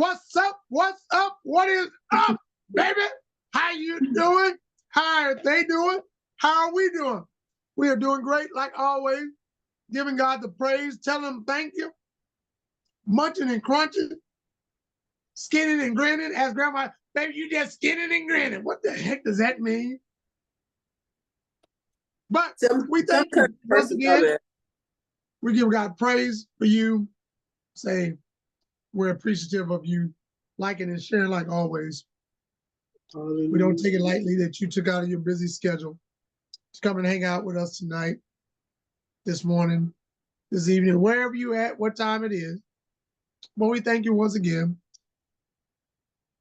What's up? What's up? What is up, baby? How you doing? How are they doing? How are we doing? We are doing great, like always. Giving God the praise, telling him thank you. Munching and crunching, skinning and grinning. As grandma, baby, you just skinning and grinning. What the heck does that mean? But we thank you once again. We give God praise for you. Say we're appreciative of you liking and sharing like always. We don't take it lightly that you took out of your busy schedule to come and hang out with us tonight, this morning, this evening, wherever you at, what time it is. But we thank you once again.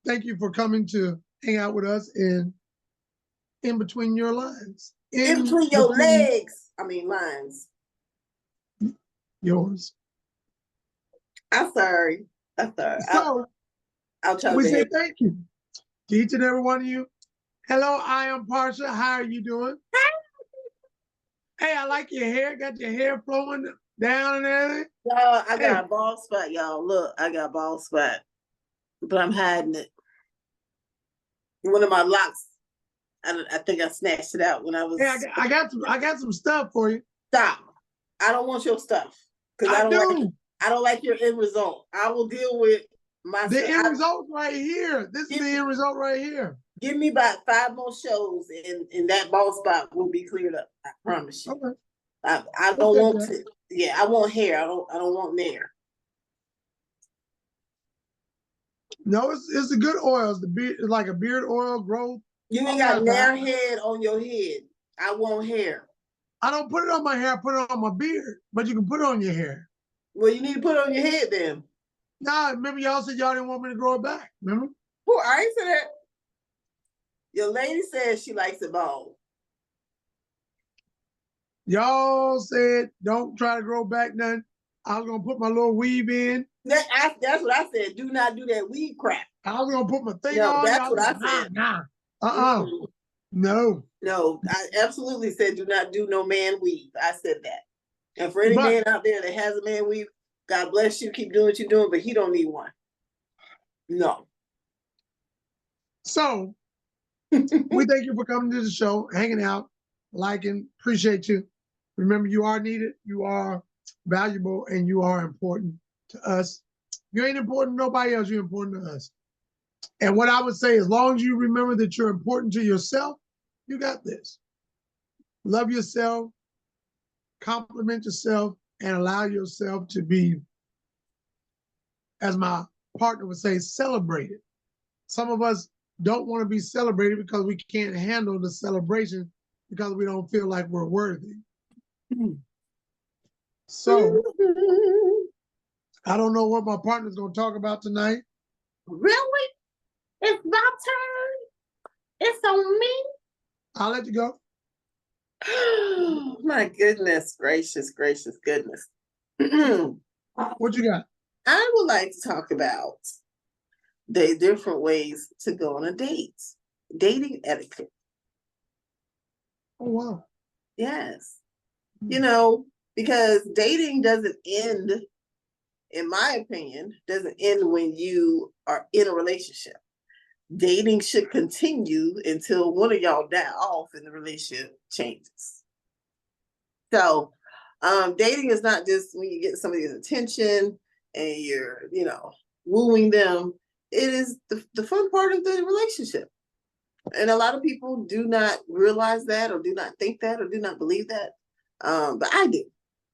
Thank you for coming to hang out with us in between your lines. In between your legs. Lines. Yours. I'm sorry. So, I'll try we say thank you to each and every one of you. Hello, I am Parsha. How are you doing? Hey, I like your hair. Got your hair flowing down and everything. Y'all, I got a bald spot, y'all. Look, I got a bald spot, but I'm hiding it. One of my locks, I think I snatched it out when I was. Hey, I got some stuff for you. Stop! I don't want your stuff because I don't like your end result. I will deal with my. The end result right here. This is the end result right here. Give me about 5 more shows, and that bald spot will be cleared up. I promise you. Okay. I don't want to. Yeah, I want hair. I don't want nair. No, it's a good oil. It's like a beard oil growth. You ain't got nair head on your head. I want hair. I don't put it on my hair. I put it on my beard. But you can put it on your hair. Well, you need to put it on your head then. Nah, remember y'all said y'all didn't want me to grow it back. Remember? Well, I ain't said that. Your lady says she likes it bald. Y'all said don't try to grow back nothing. I was gonna put my little weave in. That's what I said. Do not do that weave crap. I was gonna put my thing on. That's what I said. Nah. No, I absolutely said do not do no man weave. I said that. And for any man out there that has a man weave, God bless you. Keep doing what you're doing, but he don't need one. No. So we thank you for coming to the show, hanging out, liking, appreciate you. Remember, you are needed, you are valuable, and you are important to us. You ain't important to nobody else, you're important to us. And what I would say, as long as you remember that you're important to yourself, you got this. Love yourself, compliment yourself, and allow yourself to be, as my partner would say, celebrated. Some of us don't want to be celebrated because we can't handle the celebration because we don't feel like we're worthy. So, I don't know what my partner's going to talk about tonight. Really? It's my turn? It's on me? I'll let you go. My goodness, gracious goodness. What you got? I would like to talk about the different ways to go on a date. Dating etiquette. Oh, wow. Yes. Because dating doesn't end, in my opinion, doesn't end when you are in a relationship. Dating should continue until one of y'all die off and the relationship changes. So, dating is not just when you get somebody's attention and you're, wooing them. It is the fun part of the relationship. And a lot of people do not realize that or do not think that or do not believe that. But I do.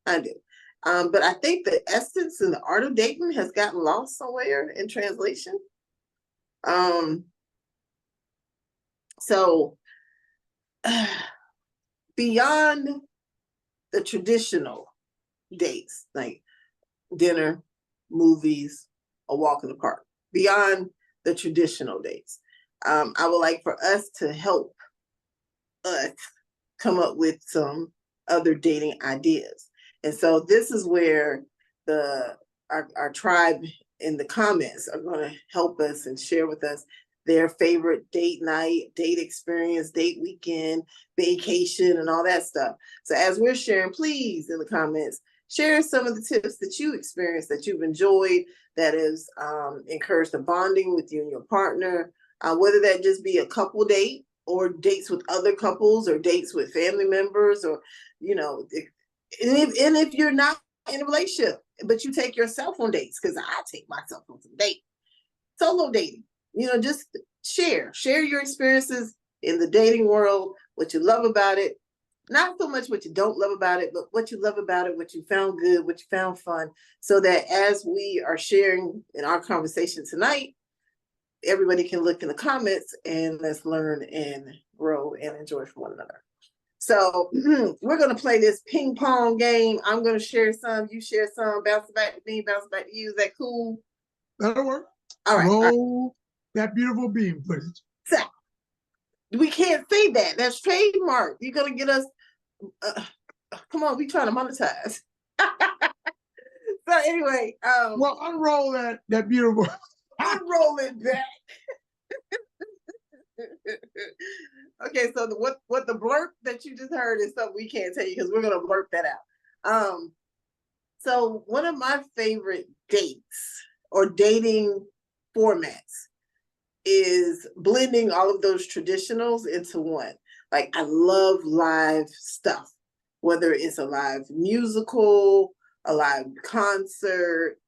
But I think the essence and the art of dating has gotten lost somewhere in translation. So beyond the traditional dates, like dinner, movies, a walk in the park, beyond the traditional dates, I would like for us to help us come up with some other dating ideas. And so this is where our tribe in the comments are going to help us and share with us their favorite date night, date experience, date weekend, vacation, and all that stuff. So as we're sharing, please, in the comments, share some of the tips that you experienced, that you've enjoyed, that has encouraged the bonding with you and your partner, whether that just be a couple date or dates with other couples or dates with family members, or, and if you're not in a relationship, but you take yourself on dates, because I take myself on some dates, solo dating, just share your experiences in the dating world, what you love about it, not so much what you don't love about it, but what you love about it, what you found good, what you found fun, so that as we are sharing in our conversation tonight, everybody can look in the comments and let's learn and grow and enjoy from one another. So we're going to play this ping pong game. I'm going to share some, you share some, bounce back to me, bounce back to you. Is that cool? That'll work. All right. Roll that beautiful beam footage. So, we can't say that. That's trademark. You're going to get us, come on, we trying to monetize. So anyway. Well, unroll that beautiful. Unroll it back. Okay, so what the blurb that you just heard is something we can't tell you because we're gonna blurb that out. So one of my favorite dates or dating formats is blending all of those traditionals into one. Like, I love live stuff, whether it's a live musical, a live concert.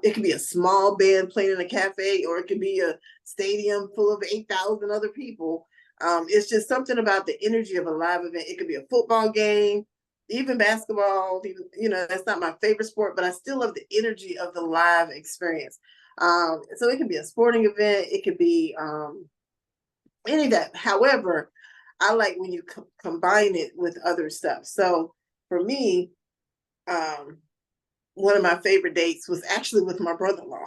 It could be a small band playing in a cafe, or it could be a stadium full of 8,000 other people. It's just something about the energy of a live event. It could be a football game, even basketball. Even, that's not my favorite sport, but I still love the energy of the live experience. So it can be a sporting event. It could be any of that. However, I like when you combine it with other stuff. So for me, one of my favorite dates was actually with my brother-in-law.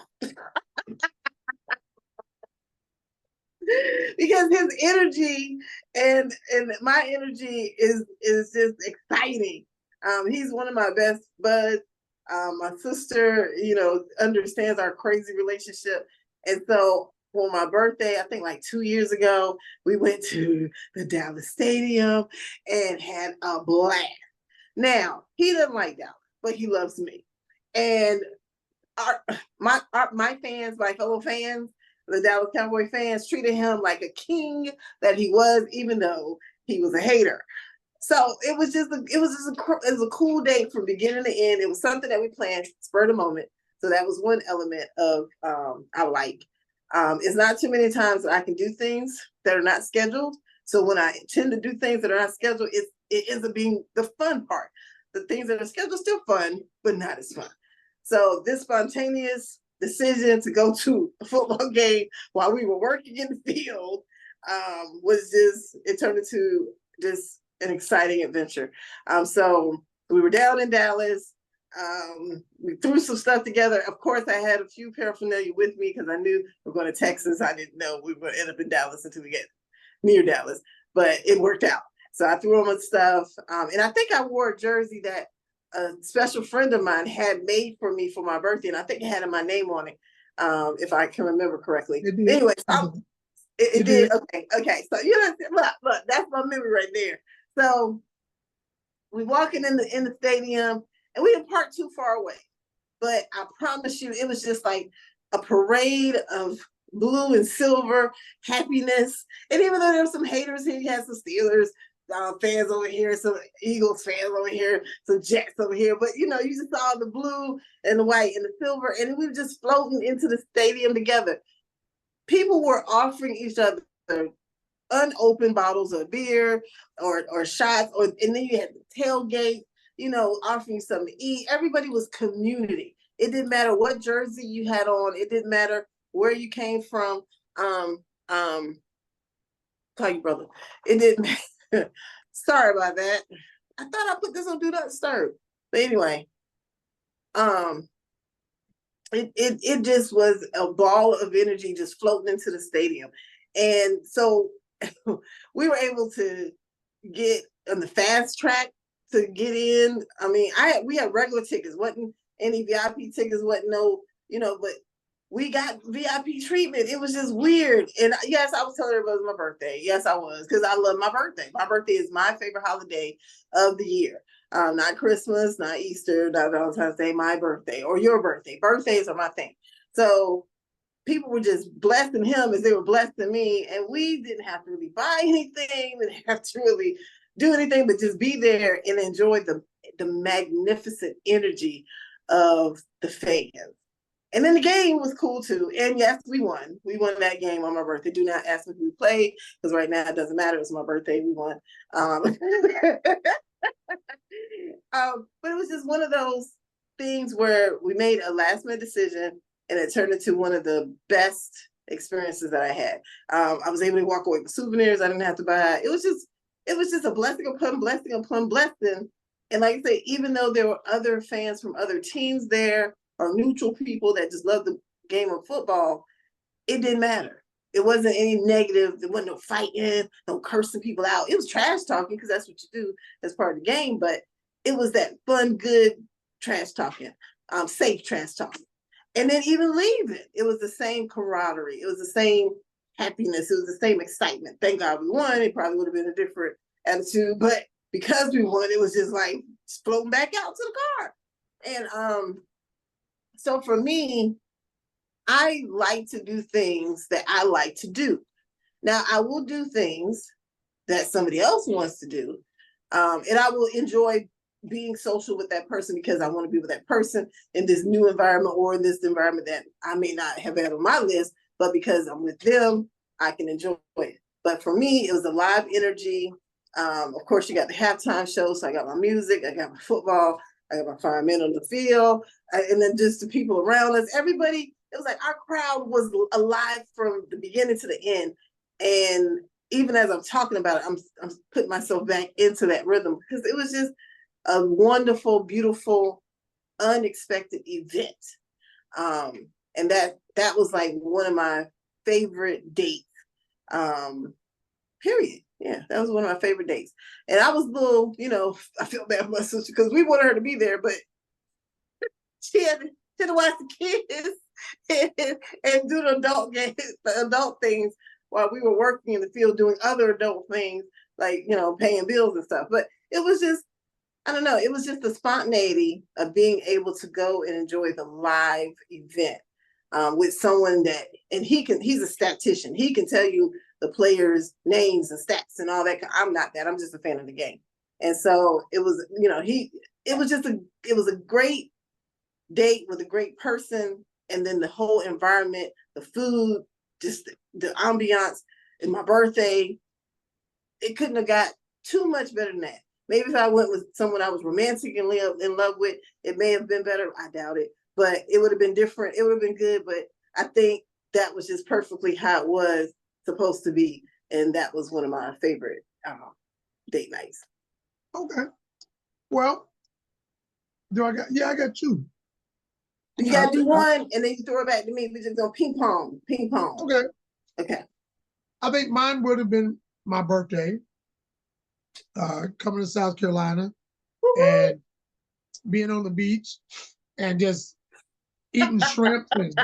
Because his energy and my energy is just exciting. He's one of my best buds. My sister, understands our crazy relationship. And so for my birthday, I think like 2 years ago, we went to the Dallas Stadium and had a blast. Now, he doesn't like Dallas, but he loves me. And my fans, my fellow fans, the Dallas Cowboy fans, treated him like a king that he was, even though he was a hater. So it was a cool day from beginning to end. It was something that we planned, spur of the moment. So that was one element of I like. It's not too many times that I can do things that are not scheduled. So when I tend to do things that are not scheduled, it ends up being the fun part. The things that are scheduled still fun, but not as fun. So this spontaneous decision to go to a football game while we were working in the field it turned into just an exciting adventure. So we were down in Dallas. We threw some stuff together. Of course, I had a few paraphernalia with me because I knew we were going to Texas. I didn't know we were going to end up in Dallas until we get near Dallas, but it worked out. So I threw on my stuff. And I think I wore a jersey that a special friend of mine had made for me for my birthday. And I think it had my name on it, if I can remember correctly. Anyway, it did. Okay. So, look, that's my memory right there. So we walking in the stadium, and we didn't park too far away. But I promise you, it was just like a parade of blue and silver happiness. And even though there were some haters here, you had some Steelers fans over here, some Eagles fans over here, some Jets over here. But, you just saw the blue and the white and the silver, and we were just floating into the stadium together. People were offering each other unopened bottles of beer or shots, and then you had the tailgate, offering something to eat. Everybody was community. It didn't matter what jersey you had on. It didn't matter where you came from. Call you brother. It didn't matter. Sorry about that. I thought I put this on Do Not Disturb. But anyway, it just was a ball of energy just floating into the stadium. And so we were able to get on the fast track to get in. I mean, we had regular tickets, wasn't any VIP tickets, wasn't no, but we got VIP treatment. It was just weird. And yes, I was telling everybody it was my birthday. Yes, I was, because I love my birthday. My birthday is my favorite holiday of the year. Not Christmas, not Easter, not Valentine's Day, my birthday or your birthday. Birthdays are my thing. So people were just blessing him as they were blessing me. And we didn't have to really buy anything. We didn't have to really do anything, but just be there and enjoy the magnificent energy of the fans. And then the game was cool too. And yes, we won. We won that game on my birthday. Do not ask me who we played, because right now it doesn't matter. It's my birthday. We won. But it was just one of those things where we made a last minute decision and it turned into one of the best experiences that I had. I was able to walk away with souvenirs. I didn't have to buy. It was just a blessing upon blessing upon blessing. And like I say, even though there were other fans from other teams there or neutral people that just loved the game of football, it didn't matter. It wasn't any negative. There wasn't no fighting, no cursing people out. It was trash talking, because that's what you do as part of the game. But it was that fun, good trash talking, safe trash talking. And then even leaving, it was the same camaraderie. It was the same happiness. It was the same excitement. Thank God we won. It probably would have been a different attitude, but because we won, it was just like floating back out to the car. And so for me, I like to do things that I like to do. Now, I will do things that somebody else wants to do, and I will enjoy being social with that person because I want to be with that person in this new environment or in this environment that I may not have had on my list, but because I'm with them, I can enjoy it. But for me, it was a live energy. Of course, you got the halftime show, so I got my music, I got my football, I got my 5 men on the field, and then just the people around us. Everybody, it was like our crowd was alive from the beginning to the end. And even as I'm talking about it, I'm putting myself back into that rhythm because it was just a wonderful, beautiful, unexpected event. And that was like one of my favorite dates, period. Yeah, that was one of my favorite dates. And I was a little, I feel bad for my sister because we wanted her to be there, but she had to watch the kids and do the adult things while we were working in the field doing other adult things like, paying bills and stuff. But it was just, I don't know, it was just the spontaneity of being able to go and enjoy the live event with someone and he's a statistician. He can tell you the players' names and stats and all that. I'm not that. I'm just a fan of the game. And so it was, it was a great date with a great person. And then the whole environment, the food, just the ambiance, and my birthday, it couldn't have got too much better than that. Maybe if I went with someone I was romantically in love with, it may have been better. I doubt it, but it would have been different. It would have been good, but I think that was just perfectly how it was supposed to be. And that was one of my favorite date nights. Okay. Well, I got two. You got to do one, and then you throw it back to me. We're just going ping pong. Okay. I think mine would have been my birthday, coming to South Carolina and being on the beach and just eating shrimp and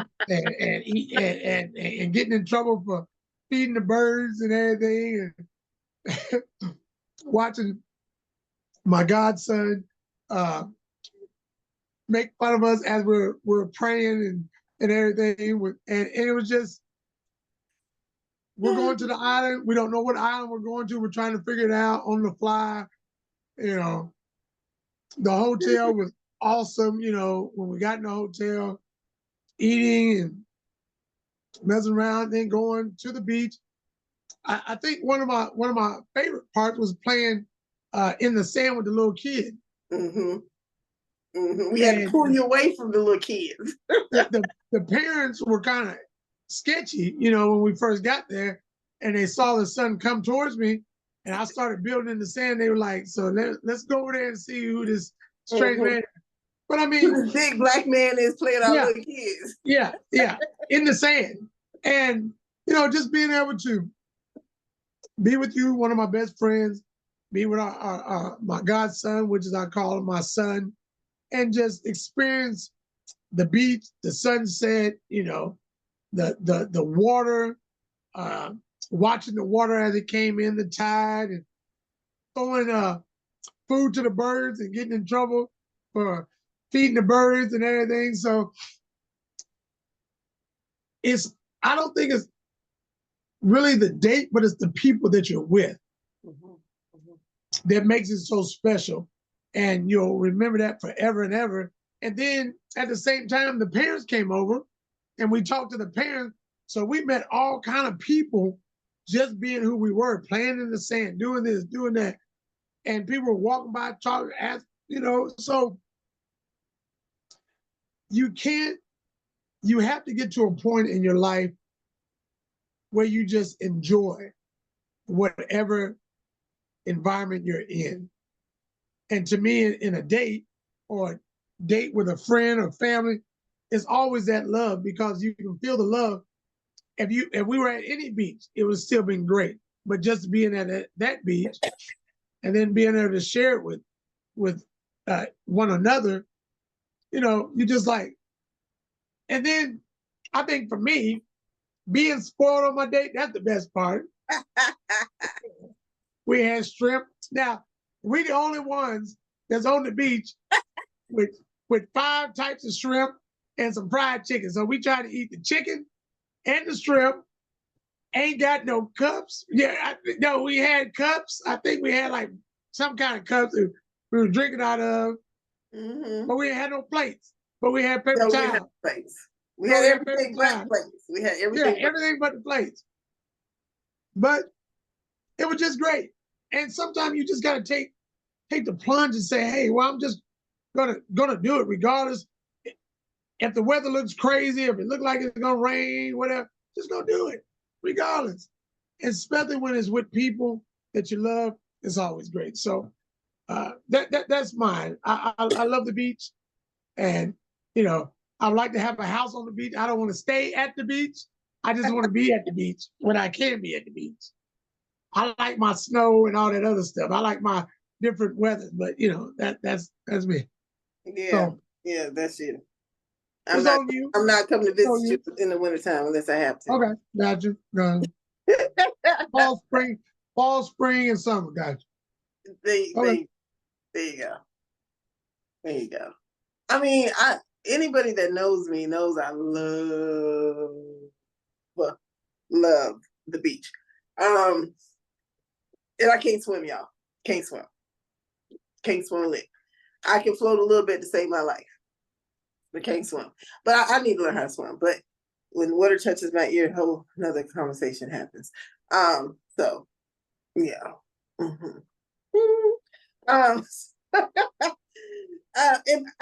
getting in trouble for feeding the birds and everything, and watching my godson make fun of us as we're praying and everything. And it was just, we're going to the island. We don't know what island we're going to. We're trying to figure it out on the fly. The hotel was awesome. When we got in the hotel, eating and messing around, then going to the beach. I think one of my favorite parts was playing in the sand with the little kid. Mm-hmm. Mm-hmm. We had to pull you away from the little kids. the parents were kind of sketchy, when we first got there, and they saw the son come towards me, and I started building in the sand. They were like, "So let's go over there and see who this strange man is." But I mean, this big black man is playing our little kids. Yeah, in the sand, and just being able to be with you, one of my best friends, be with my godson, which is I call him my son, and just experience the beach, the sunset, the water, watching the water as it came in, the tide, and food to the birds and getting in trouble for feeding the birds and everything. So I don't think it's really the date, but it's the people that you're with that makes it so special. And you'll remember that forever and ever. And then at the same time, the parents came over and we talked to the parents. So we met all kind of people just being who we were, playing in the sand, doing this, doing that. And people were walking by, talking, ask, so you have to get to a point in your life where you just enjoy whatever environment you're in. And to me, in a date or a date with a friend or family, it's always that love, because you can feel the love. If we were at any beach, it would still been great. But just being at that beach and then being able to share it with one another, you just like. And then I think for me, being spoiled on my date, that's the best part. We had shrimp. Now, we the only ones that's on the beach with 5 types of shrimp and some fried chicken. So we try to eat the chicken and the shrimp. Ain't got no cups. Yeah, no, we had cups. I think we had like some kind of cups that we were drinking out of, but we had no plates. But we had paper towels. We had everything but plates. We had everything. Yeah, everything but the plates. But it was just great. And sometimes you just gotta take the plunge and say, hey, well, I'm just gonna do it regardless. If the weather looks crazy, if it looks like it's gonna rain, whatever, just go do it, regardless. And especially when it's with people that you love, it's always great. So that's mine. I love the beach, and I would like to have a house on the beach. I don't want to stay at the beach. I just want to be at the beach when I can be at the beach. I like my snow and all that other stuff. I like my different weather, but that's me. Yeah, so, yeah, that's you. I'm not coming to visit you in the wintertime unless I have to. Okay, got you. Fall, spring, and summer, got you. There you go. There you go. I mean, anybody that knows me knows I love the beach. And I can't swim, y'all. Can't swim a lick. I can float a little bit to save my life, but can't swim. But I need to learn how to swim. But when water touches my ear, a whole another conversation happens. So yeah. And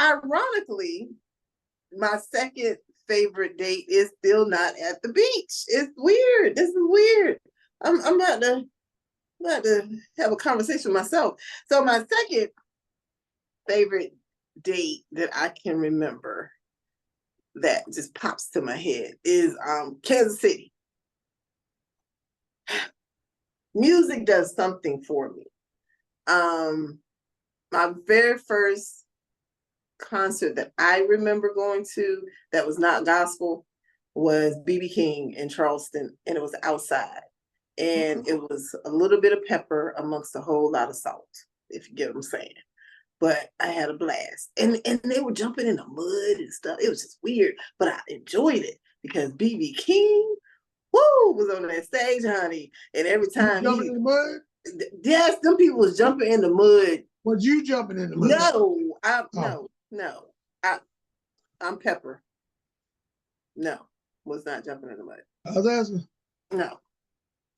ironically, my second favorite date is still not at the beach. It's weird. This is weird. I'm about to have a conversation with myself. So my second favorite date that I can remember that just pops to my head is Kansas City. Music does something for me. My very first concert that I remember going to that was not gospel was B.B. King in Charleston, and it was outside. And it was a little bit of pepper amongst a whole lot of salt, if you get what I'm saying. But I had a blast. And they were jumping in the mud and stuff. It was just weird, but I enjoyed it because B.B. King, was on that stage, honey. And every time jumping in the mud? Yes, them people was jumping in the mud. Was you jumping in the mud? No, I'm Pepper. No, was not jumping in the mud. I was asking. No.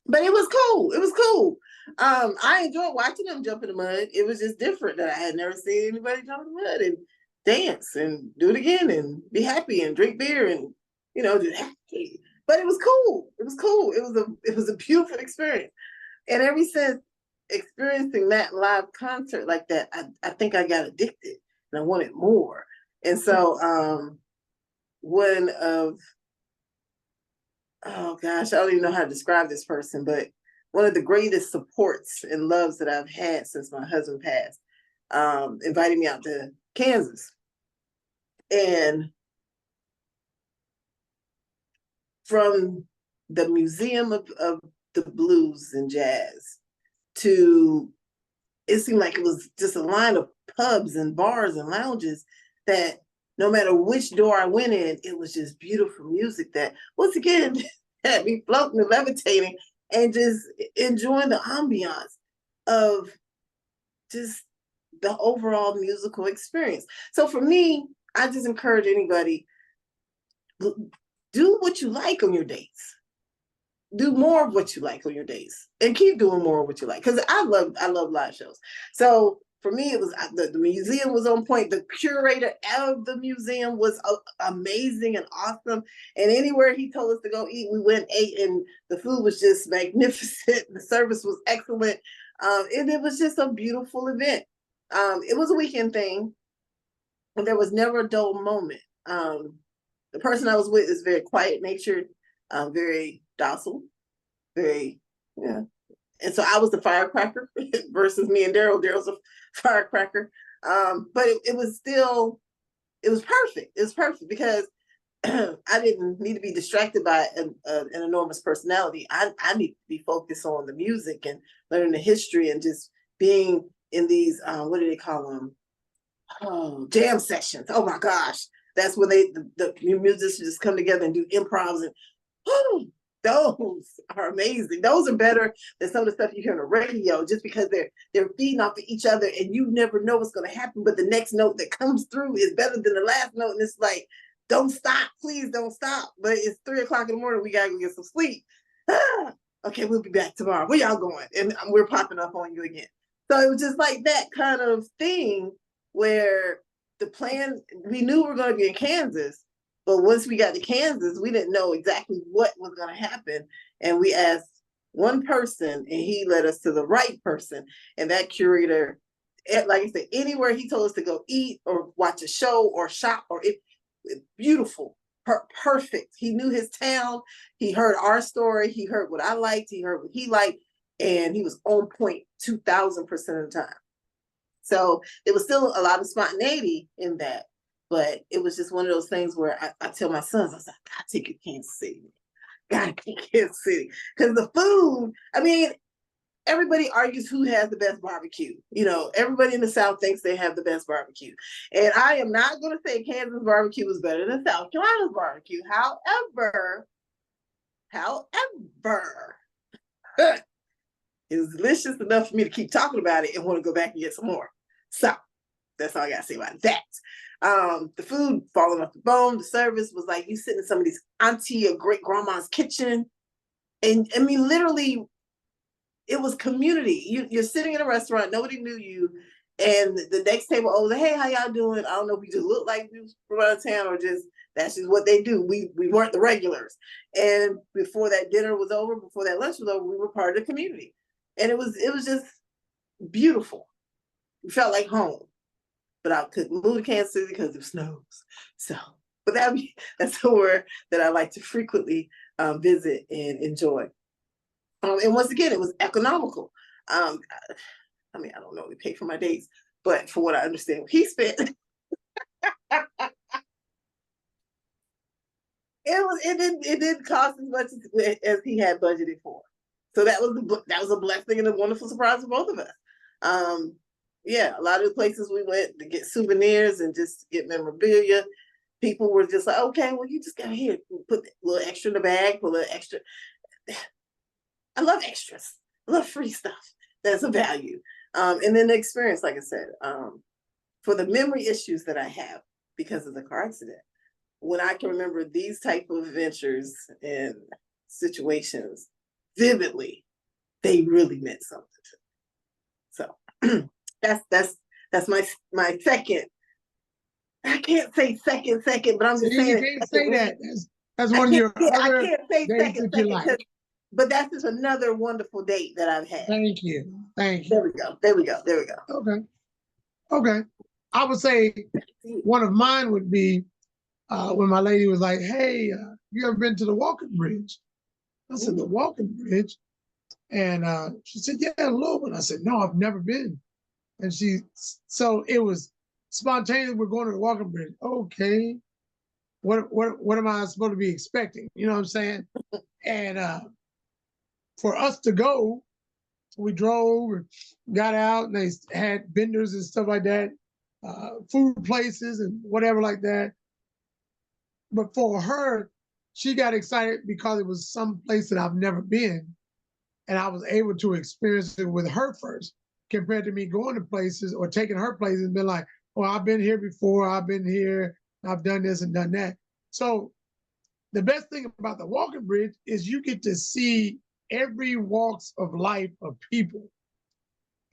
But it was cool. It was cool. I enjoyed watching them jump in the mud. It was just different that I had never seen anybody jump in the mud and dance and do it again and be happy and drink beer and do that. But it was cool. It was cool. It was a beautiful experience. And ever since experiencing that live concert like that, I think I got addicted and I wanted more. And so oh gosh, I don't even know how to describe this person, but one of the greatest supports and loves that I've had since my husband passed, invited me out to Kansas. And from the Museum of the Blues and Jazz to it seemed like it was just a line of pubs and bars and lounges that no matter which door I went in, it was just beautiful music that, once again, had me floating and levitating and just enjoying the ambiance of just the overall musical experience. So for me, I just encourage anybody, do what you like on your dates. Do more of what you like on your dates, and keep doing more of what you like. Because I love live shows. So for me, it was the museum was on point. The curator of the museum was amazing and awesome. And anywhere he told us to go eat, we went, ate, and the food was just magnificent. The service was excellent. And it was just a beautiful event. It was a weekend thing, and there was never a dull moment. The person I was with is very quiet natured, very docile, very, yeah. And so I was the firecracker versus me and Daryl. Daryl's a firecracker. But it was still, it was perfect. It was perfect because I didn't need to be distracted by an enormous personality. I need to be focused on the music and learning the history and just being in these, what do they call them? Oh, jam sessions. Oh my gosh. That's when the musicians just come together and do improvs, and those are amazing. Those are better than some of the stuff you hear on the radio, just because they're feeding off of each other and you never know what's going to happen. But the next note that comes through is better than the last note. And it's like, don't stop, please don't stop. But it's 3:00 in the morning. We got to go get some sleep. Okay, we'll be back tomorrow. Where y'all going? And we're popping up on you again. So it was just like that kind of thing where the plan, we knew we were going to be in Kansas, but once we got to Kansas, we didn't know exactly what was going to happen. And we asked one person, and he led us to the right person. And that curator, like I said, anywhere he told us to go eat or watch a show or shop, or beautiful, perfect. He knew his town. He heard our story. He heard what I liked. He heard what he liked. And he was on point 2,000% of the time. So it was still a lot of spontaneity in that, but it was just one of those things where I tell my sons, I was like, gotta take you to Kansas City. Gotta take Kansas City. Because the food, I mean, everybody argues who has the best barbecue. You know, everybody in the South thinks they have the best barbecue. And I am not going to say Kansas barbecue was better than South Carolina's barbecue. However, it was delicious enough for me to keep talking about it and want to go back and get some more. So that's all I gotta say about that. The food falling off the bone. The service was like you sitting in somebody's auntie or great grandma's kitchen. And I mean, literally, it was community. You're sitting in a restaurant, nobody knew you. And the next table over, hey, how y'all doing? I don't know if we just look like we was from out of town or just that's just what they do. We weren't the regulars. And before that dinner was over, before that lunch was over, we were part of the community. And it was just beautiful. It felt like home. But I couldn't move to Kansas City because it snows. So, but that's somewhere that I like to frequently visit and enjoy. And once again, it was economical. I mean, I don't know what he paid for my dates, but for what I understand, what he spent, it didn't cost as much as he had budgeted for. So that was a blessing and a wonderful surprise for both of us. Yeah, a lot of the places we went to get souvenirs and just get memorabilia, people were just like, okay, well, you just got here, put a little extra in the bag, put a little extra. I love extras. I love free stuff. That's a value. And then the experience, like I said, for the memory issues that I have because of the car accident, when I can remember these type of adventures and situations vividly, they really meant something to me. So that's my second. I can't say second, but I'm just saying. You can't say that. That's one of your other I can't say dates that you like. But that's just another wonderful date that I've had. Thank you. There we go. Okay. I would say one of mine would be when my lady was like, hey, you ever been to the Walking Bridge? I said, the Walking Bridge? And she said, yeah, a little bit. I said, no, I've never been. And so it was spontaneous. We're going to the Walking Bridge. Okay. What am I supposed to be expecting? You know what I'm saying? And for us to go, we drove and got out, and they had vendors and stuff like that, food places and whatever like that. But for her, she got excited because it was some place that I've never been, and I was able to experience it with her first, compared to me going to places or taking her places and being like, "Well, I've been here before. I've been here. I've done this and done that." So the best thing about the walking bridge is you get to see every walks of life of people.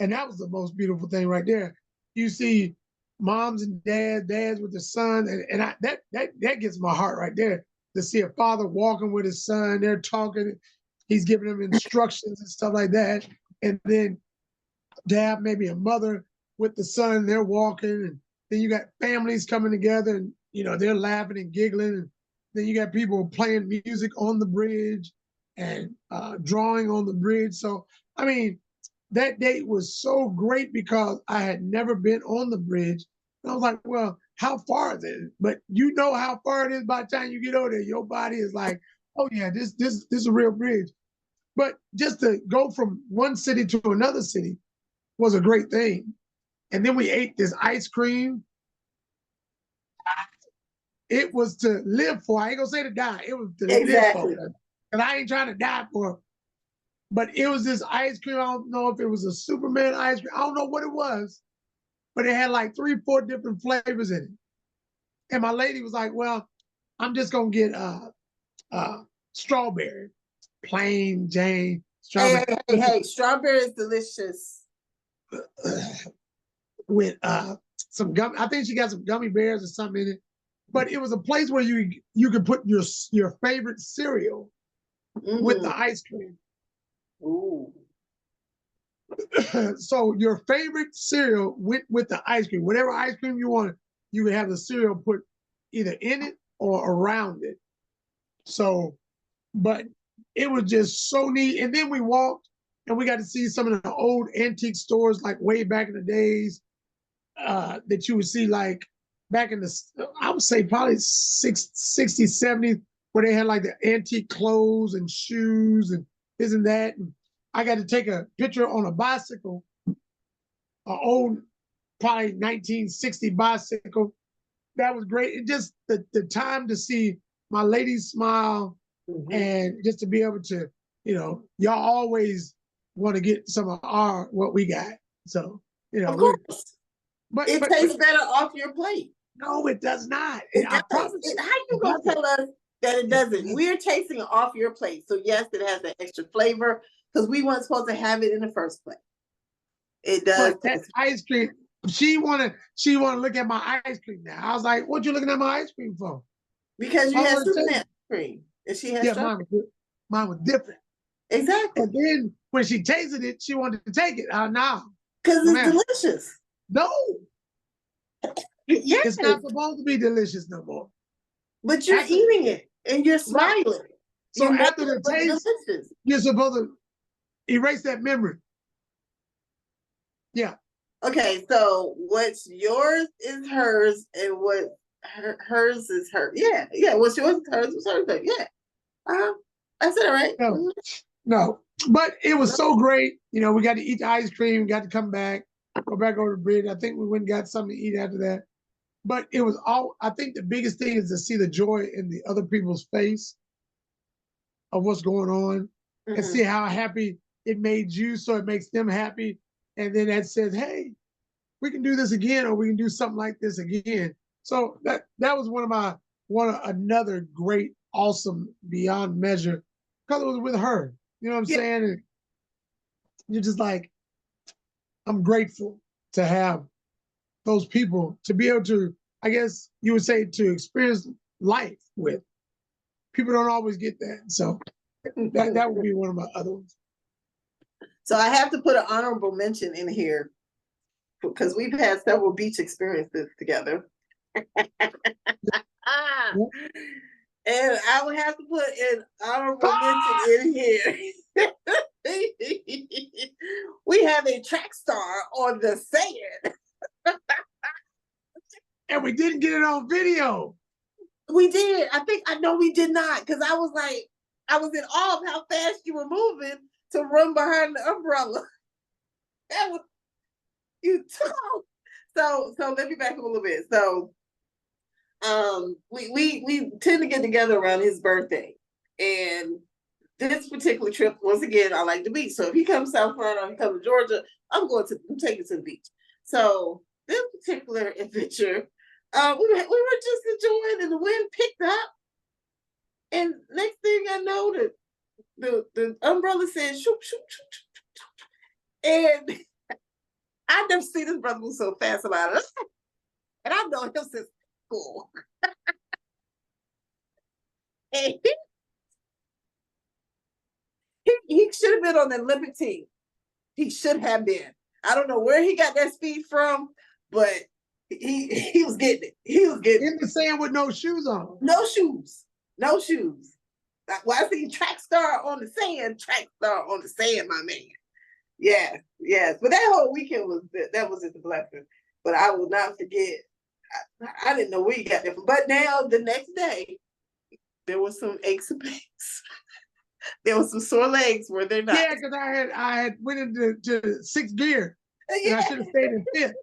And that was the most beautiful thing right there. You see moms and dads with the son, that gets my heart right there, to see a father walking with his son. They're talking, he's giving them instructions and stuff like that. And then dad, maybe a mother with the son, they're walking, and then you got families coming together, and they're laughing and giggling. And then you got people playing music on the bridge and drawing on the bridge. So, I mean, that date was so great because I had never been on the bridge. And I was like, well, how far is it? But you know how far it is by the time you get over there. Your body is like, oh yeah, this is a real bridge. But just to go from one city to another city was a great thing. And then we ate this ice cream. It was to live for. I ain't gonna say to die. It was to live for. And I ain't trying to die for. But it was this ice cream. I don't know if it was a Superman ice cream. I don't know what it was. But it had like 3, 4 different flavors in it. And my lady was like, well, I'm just gonna get strawberry. Plain Jane strawberry. Hey, strawberry is delicious. With some gum. I think she got some gummy bears or something in it. But it was a place where you could put your favorite cereal with the ice cream. Ooh. So your favorite cereal went with the ice cream. Whatever ice cream you wanted, you would have the cereal put either in it or around it. So, but it was just so neat. And then we walked and we got to see some of the old antique stores, like way back in the days, that you would see like back in the, I would say probably 60s, 70s, where they had like the antique clothes and shoes and this and that. And I got to take a picture on a bicycle, an old, probably 1960 bicycle. That was great. And just the time to see my lady smile, and just to be able to, y'all always want to get some of what we got. So, of course. But it tastes better off your plate. No, it does not. How you gonna tell us that it doesn't? We're tasting it off your plate. So yes, it has that extra flavor because we weren't supposed to have it in the first place. It does. But that ice cream, she wanna look at my ice cream now. I was like, what you looking at my ice cream for? Because you had Superman ice cream. And she had mine was different. Exactly. And then when she tasted it, she wanted to take it. No. Because it's delicious. No. Yes. It's not supposed to be delicious no more. But you're eating it and you're smiling. Right. So after the taste, you're supposed to erase that memory. Yeah. Okay, so what's yours is hers, and what hers is hers. Yeah. What's yours is hers is hers. Yeah. I said it right. No. But it was so great. We got to eat the ice cream, got to come back, go back over the bridge. I think we went and got something to eat after that. But it was I think the biggest thing is to see the joy in the other people's face of what's going on, and see how happy it made you, so it makes them happy. And then that says, hey, we can do this again, or we can do something like this again. So that was another great, awesome, beyond measure, because it was with her. You know what I'm saying? And you're just like, I'm grateful to have those people, to be able to, I guess you would say, to experience life with. People don't always get that. So that would be one of my other ones. So I have to put an honorable mention in here because we've had several beach experiences together. And I would have to put an honorable mention in here. We have a track star on the sand. And we didn't get it on video. We did. I know we did not, because I was in awe of how fast you were moving to run behind the umbrella. That was, you talk. So let me back up a little bit. So we tend to get together around his birthday. And this particular trip, once again, I like the beach. So if he comes to South Florida or he comes to Georgia, I'm taking to the beach. So this particular adventure, we were just enjoying, and the wind picked up. And next thing I know, the umbrella said shoop, shoop, shoop, shoop, shoop. And I never seen this brother move so fast about it. And I've known him since school. And he should have been on the Olympic team. He should have been. I don't know where he got that speed from, but he was getting it. He was getting in the sand with no shoes on. No shoes. No shoes. Well, I see track star on the sand, my man. Yes, yes. But that whole weekend was just a blessing. But I will not forget. I didn't know where he got that from. But now the next day, there was some aches and pains. There was some sore legs where they're not. Yeah, because I had went into sixth gear, and I should have stayed in fifth.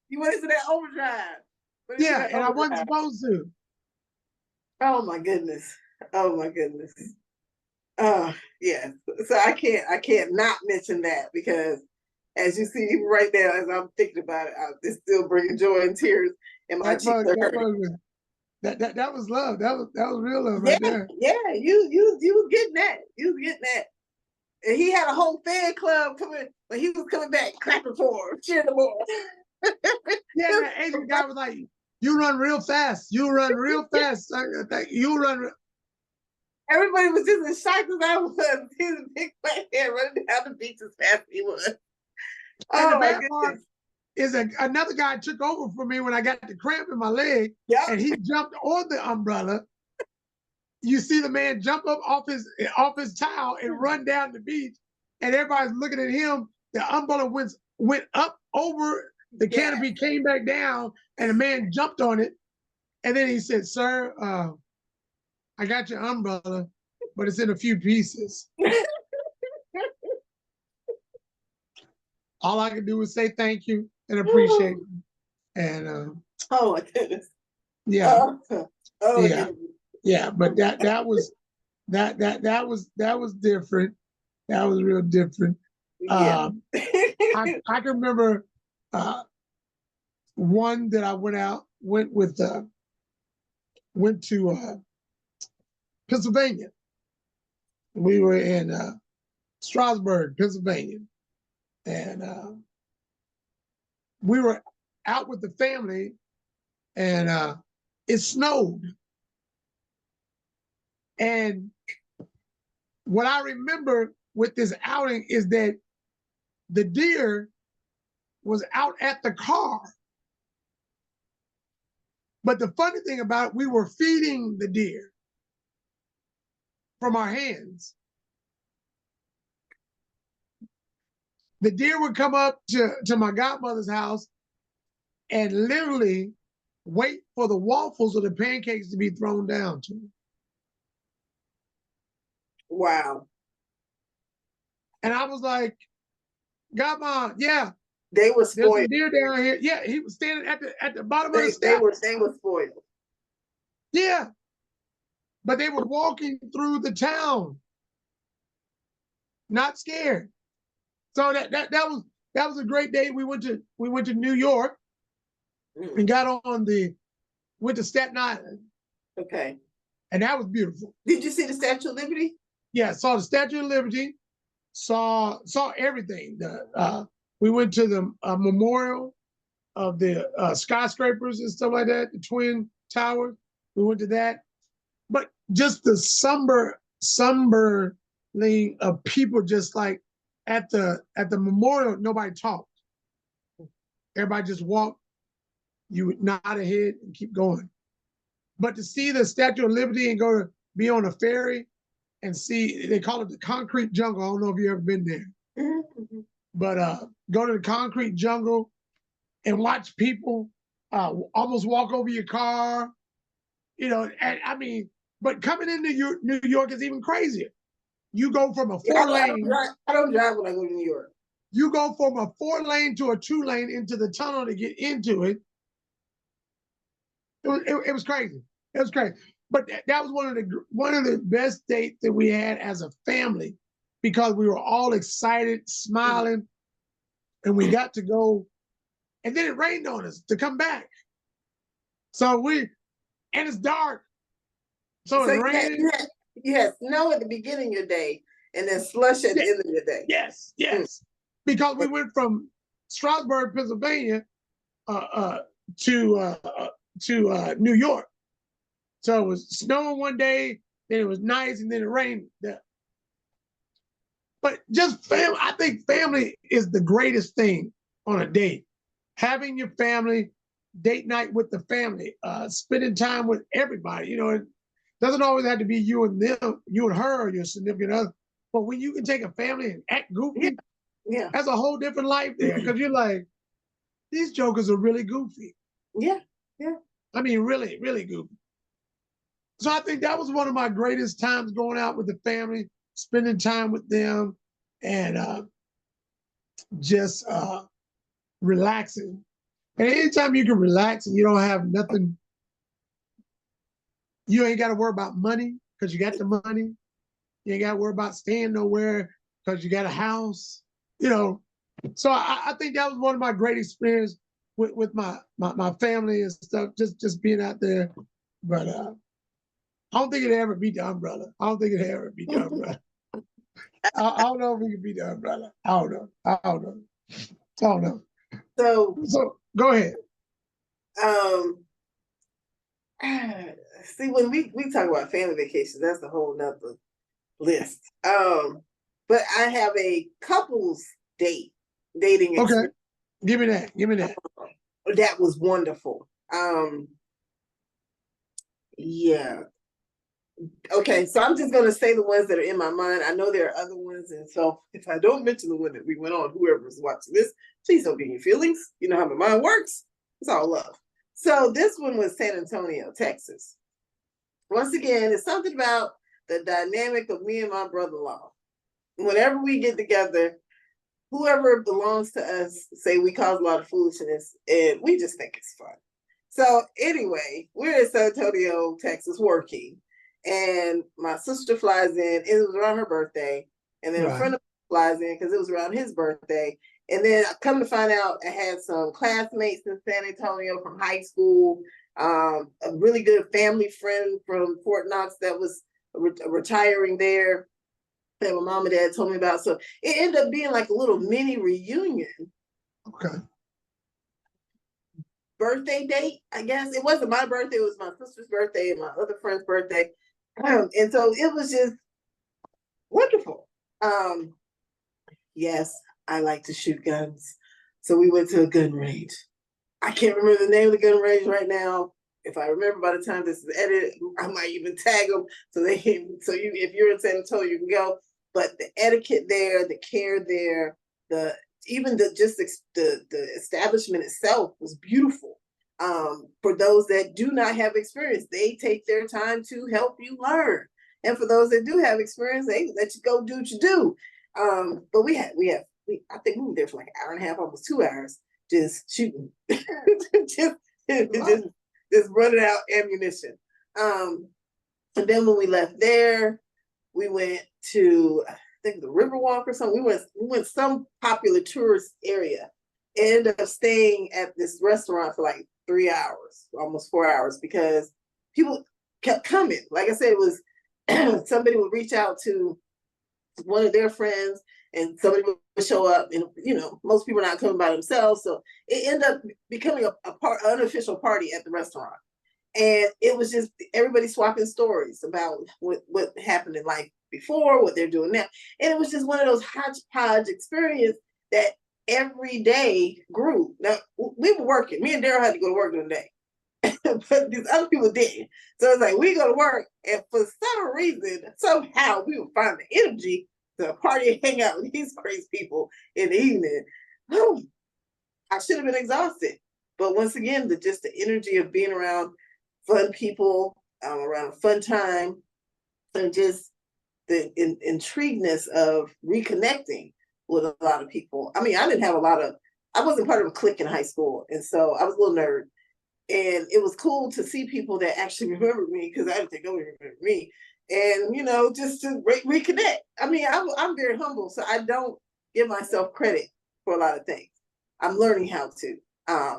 You went into that overdrive. Yeah, and I wasn't supposed to. Oh my goodness. Oh my goodness. Yeah. So I can't not mention that, because as you see right now, as I'm thinking about it, it's still bringing joy and tears in my cheeks. That was love. That was real love right there. Yeah, you was getting that. You was getting that. And he had a whole fan club coming, but he was coming back clapping for him, cheering him on. Yeah, the Asian guy was like, "You run real fast. You run real fast. You run." Everybody was just as shocked as I was. He was a big fat man running down the beach as fast as he was. And the bad part is another guy took over for me when I got the cramp in my leg, and he jumped on the umbrella. You see the man jump up off his towel and run down the beach, and everybody's looking at him. The umbrella went up over the canopy, came back down, and the man jumped on it. And then he said, "Sir, I got your umbrella, but it's in a few pieces." All I can do is say thank you and appreciate you. And oh my goodness. Yeah. Oh yeah. Yeah. But that was different. That was real different. Yeah. I can remember one that I went to Pennsylvania. We were in Strasburg, Pennsylvania. And we were out with the family, and it snowed. And what I remember with this outing is that the deer was out at the car. But the funny thing about it, we were feeding the deer from our hands. The deer would come up to my godmother's house and literally wait for the waffles or the pancakes to be thrown down to them. Wow. And I was like, Godma, yeah. They were spoiled. There's some deer down here. Yeah, he was standing at the bottom of the steps. They were spoiled. Yeah. But they were walking through the town, not scared. So that was a great day. We went to New York and went to Staten Island. Okay. And that was beautiful. Did you see the Statue of Liberty? Yeah, saw the Statue of Liberty, saw everything. We went to the memorial of the skyscrapers and stuff like that, the Twin Towers. We went to that. But just the sunburning of people, just like at the memorial, nobody talked. Everybody just walked. You would nod ahead and keep going. But to see the Statue of Liberty and go to be on a ferry and see, they call it the concrete jungle. I don't know if you've ever been there. Mm-hmm. But go to the concrete jungle and watch people almost walk over your car. You know, and I mean, but coming into New York is even crazier. You go from a 4-lane. I don't drive when I go to New York. You go from a 4-lane to a 2-lane into the tunnel to get into it. It was crazy. It was crazy. But that was one of the best dates that we had as a family, because we were all excited, smiling, and we got to go. And then it rained on us to come back. So and it's dark. So it's raining. You had snow at the beginning of your day and then slush at the end of your day. Yes. Because we went from Strasburg, Pennsylvania, to New York. So it was snowing one day, then it was nice, and then it rained. But just family, I think family is the greatest thing on a date. Having your family, date night with the family, spending time with everybody. It doesn't always have to be you and them, you and her, or your significant other. But when you can take a family and act goofy, that's a whole different life there. Because you're like, these jokers are really goofy. Yeah. I mean, really, really goofy. So I think that was one of my greatest times, going out with the family, spending time with them, and just relaxing. And anytime you can relax and you don't have nothing, you ain't got to worry about money because you got the money. You ain't got to worry about staying nowhere because you got a house. So I think that was one of my great experiences with my family and stuff, just being out there. But I don't think it'd ever beat the umbrella. I don't know if we could beat the umbrella. I don't know. So go ahead. See, when we talk about family vacations, that's a whole nother list. But I have a couples dating experience. Okay. Give me that. That was wonderful. Yeah. Okay, so I'm just going to say the ones that are in my mind. I know there are other ones, and so if I don't mention the one that we went on, whoever's watching this, please don't get any feelings. You know how my mind works. It's all love. So this one was San Antonio, Texas. Once again, it's something about the dynamic of me and my brother-in-law. Whenever we get together, whoever belongs to us say we cause a lot of foolishness, and we just think it's fun. So anyway, we're in San Antonio, Texas, working. And my sister flies in. It was around her birthday. And then a friend of mine flies in because it was around his birthday. And then I come to find out I had some classmates in San Antonio from high school, a really good family friend from Fort Knox that was retiring there that my mom and dad told me about. So it ended up being like a little mini reunion. Okay. Birthday date, I guess. It wasn't my birthday. It was my sister's birthday and my other friend's birthday. And so it was just wonderful. Yes, I like to shoot guns. So we went to a gun range. I can't remember the name of the gun range right now. If I remember by the time this is edited, I might even tag them if you're in San Antonio, you can go. But the etiquette there, the care there, the establishment itself was beautiful. For those that do not have experience, they take their time to help you learn. And for those that do have experience, they let you go do what you do. But I think we were there for like an hour and a half, almost 2 hours, just shooting, just running out ammunition. And then when we left there, we went to, I think, the Riverwalk or something. We went some popular tourist area. Ended up staying at this restaurant for like 3 hours, almost 4 hours, because people kept coming. Like I said, it was somebody would reach out to one of their friends and somebody would show up, and most people are not coming by themselves. So it ended up becoming an unofficial party at the restaurant. And it was just everybody swapping stories about what happened in life before, what they're doing now. And it was just one of those hodgepodge experiences that every day grew. Now, we were working. Me and Daryl had to go to work one day. But these other people didn't. So it's like, we go to work, and for some reason, somehow we would find the energy to party and hang out with these crazy people in the evening. I should have been exhausted. But once again, the energy of being around fun people, around a fun time, and just the intrigueness of reconnecting with a lot of people. I mean, I wasn't part of a clique in high school. And so I was a little nerd. And it was cool to see people that actually remembered me, because I didn't think nobody remembered me. And, just to reconnect. I mean, I'm very humble, so I don't give myself credit for a lot of things. I'm learning how to,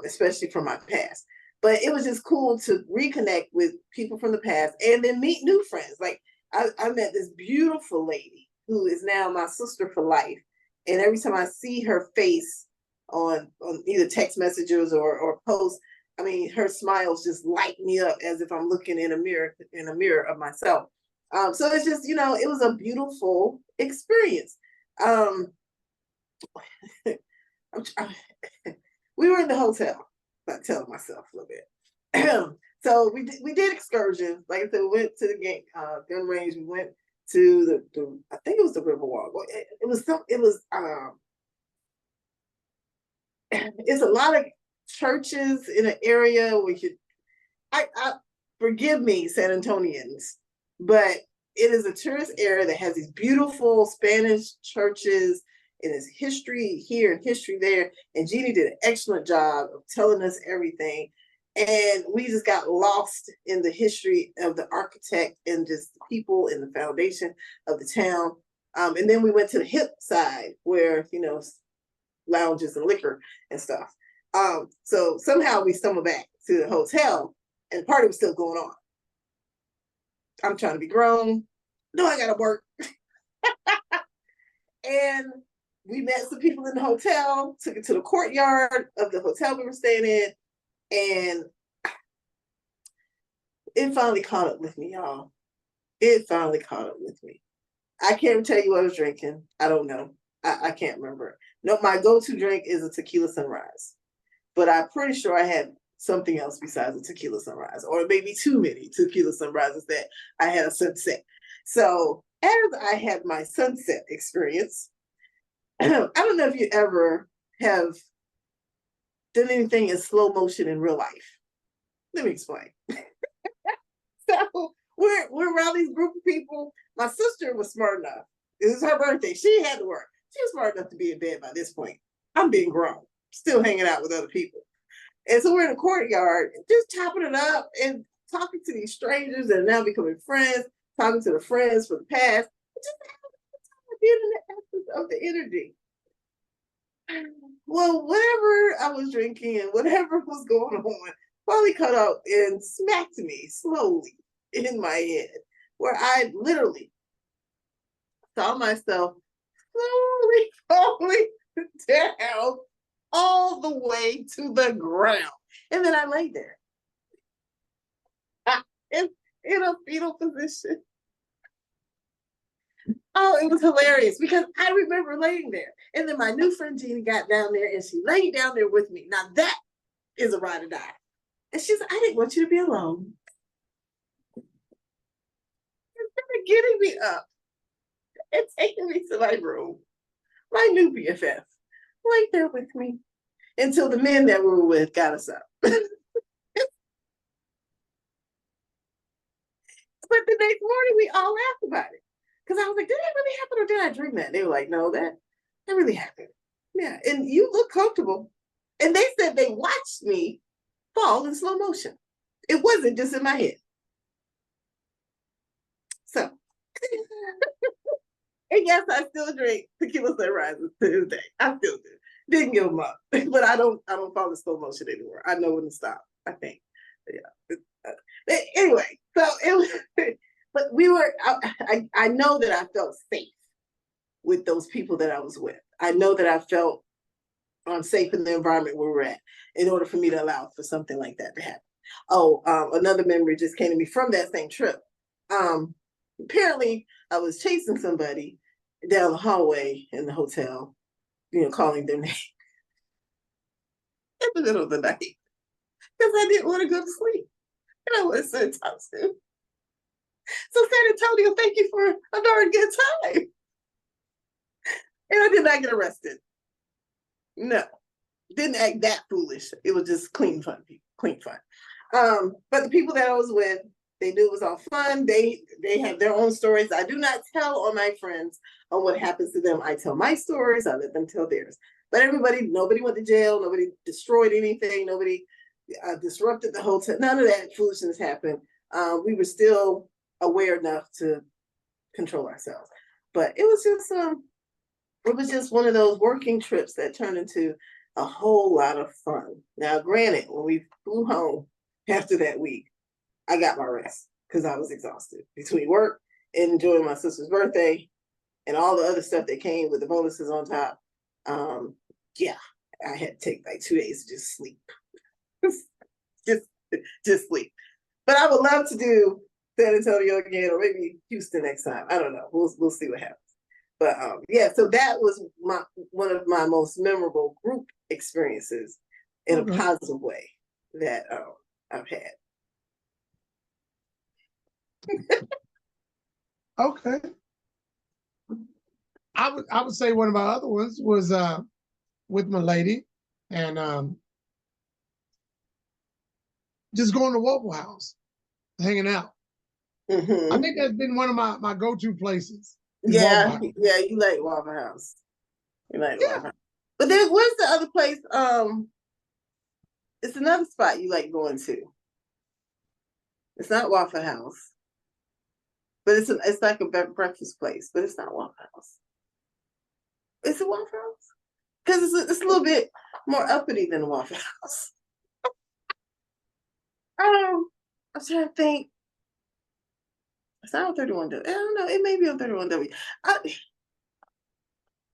especially from my past. But it was just cool to reconnect with people from the past and then meet new friends. Like I met this beautiful lady who is now my sister for life. And every time I see her face on either text messages or posts, I mean, her smiles just light me up as if I'm looking in a mirror of myself. So it's just, it was a beautiful experience. We were in the hotel. I'm telling myself a little bit. So we did excursions. Like I said, we went to the gun range. We went to the I think it was the Riverwalk. It's a lot of churches in an area where I forgive me, San Antonians, but it is a tourist area that has these beautiful Spanish churches, and there's history here and history there. And Jeannie did an excellent job of telling us everything. And we just got lost in the history of the architect and just the people and the foundation of the town. And then we went to the hip side where, lounges and liquor and stuff. So somehow we stumbled back to the hotel and the party was still going on. I'm trying to be grown. No, I gotta work. And we met some people in the hotel, took it to the courtyard of the hotel we were staying in, and it finally caught up with me, y'all. It finally caught up with me. I can't tell you what I was drinking. I don't know. I can't remember. No, my go-to drink is a tequila sunrise. But I'm pretty sure I had something else besides a tequila sunrise, or maybe too many tequila sunrises that I had a sunset. So as I had my sunset experience, I don't know if you ever have done anything in slow motion in real life. Let me explain. So we're around these group of people. My sister was smart enough. It was her birthday. She had to work. She was smart enough to be in bed by this point. I'm being grown, still hanging out with other people. And so we're in the courtyard, just chopping it up and talking to these strangers that are now becoming friends, talking to the friends from the past, just being in the essence of the energy. Well, whatever I was drinking and whatever was going on finally cut up and smacked me slowly in my head, where I literally saw myself slowly falling down all the way to the ground. And then I lay there in a fetal position. Oh, it was hilarious because I remember laying there. And then my new friend Jeannie got down there and she laid down there with me. Now that is a ride or die. And she's like, I didn't want you to be alone. Instead of getting me up and taking me to my room, my new BFF laid there with me until the men that we were with got us up. But the next morning, we all laughed about it. Because I was like, did that really happen or did I dream that? And they were like, no, that really happened. Yeah, and you look comfortable. And they said they watched me fall in slow motion. It wasn't just in my head. So, and yes, I still drink tequila sunrises to this day. I still do. Didn't give them up, but I don't fall in slow motion anymore. I know when to stop, I think. Yeah. Anyway, so it was, but we were, I know that I felt safe with those people that I was with. I know that I felt safe in the environment where we're at in order for me to allow for something like that to happen. Oh, another memory just came to me from that same trip. Apparently I was chasing somebody down the hallway in the hotel, calling their name in the middle of the night because I didn't want to go to sleep and I was so toxic. So San Antonio, thank you for a darn good time. And I did not get arrested. No, didn't act that foolish. It was just clean fun, people. Clean fun. But the people that I was with, They knew it was all fun. They have their own stories. I do not tell on my friends on what happens to them. I tell my stories. I let them tell theirs. But nobody went to jail. Nobody destroyed anything. Nobody disrupted the hotel. None of that foolishness happened. We were still aware enough to control ourselves. But it was just one of those working trips that turned into a whole lot of fun. Now, granted, when we flew home after that week, I got my rest because I was exhausted between work and enjoying my sister's birthday and all the other stuff that came with the bonuses on top. Yeah, I had to take like 2 days to just sleep. just sleep. But I would love to do San Antonio again, or maybe Houston next time. I don't know. We'll see what happens. But yeah, so that was one of my most memorable group experiences in a positive way that I've had. Okay. I would say one of my other ones was with my lady, and just going to Waffle House, hanging out. Mm-hmm. I think that's been one of my go-to places. Yeah, you like Waffle House. You like Waffle House. But where's the other place? It's another spot you like going to. It's not Waffle House, but it's like a breakfast place, but it's not Waffle House. Is it Waffle House? Because it's a little bit more uppity than Waffle House. I'm trying to think. It's not on 31W. I don't know. It may be on 31W.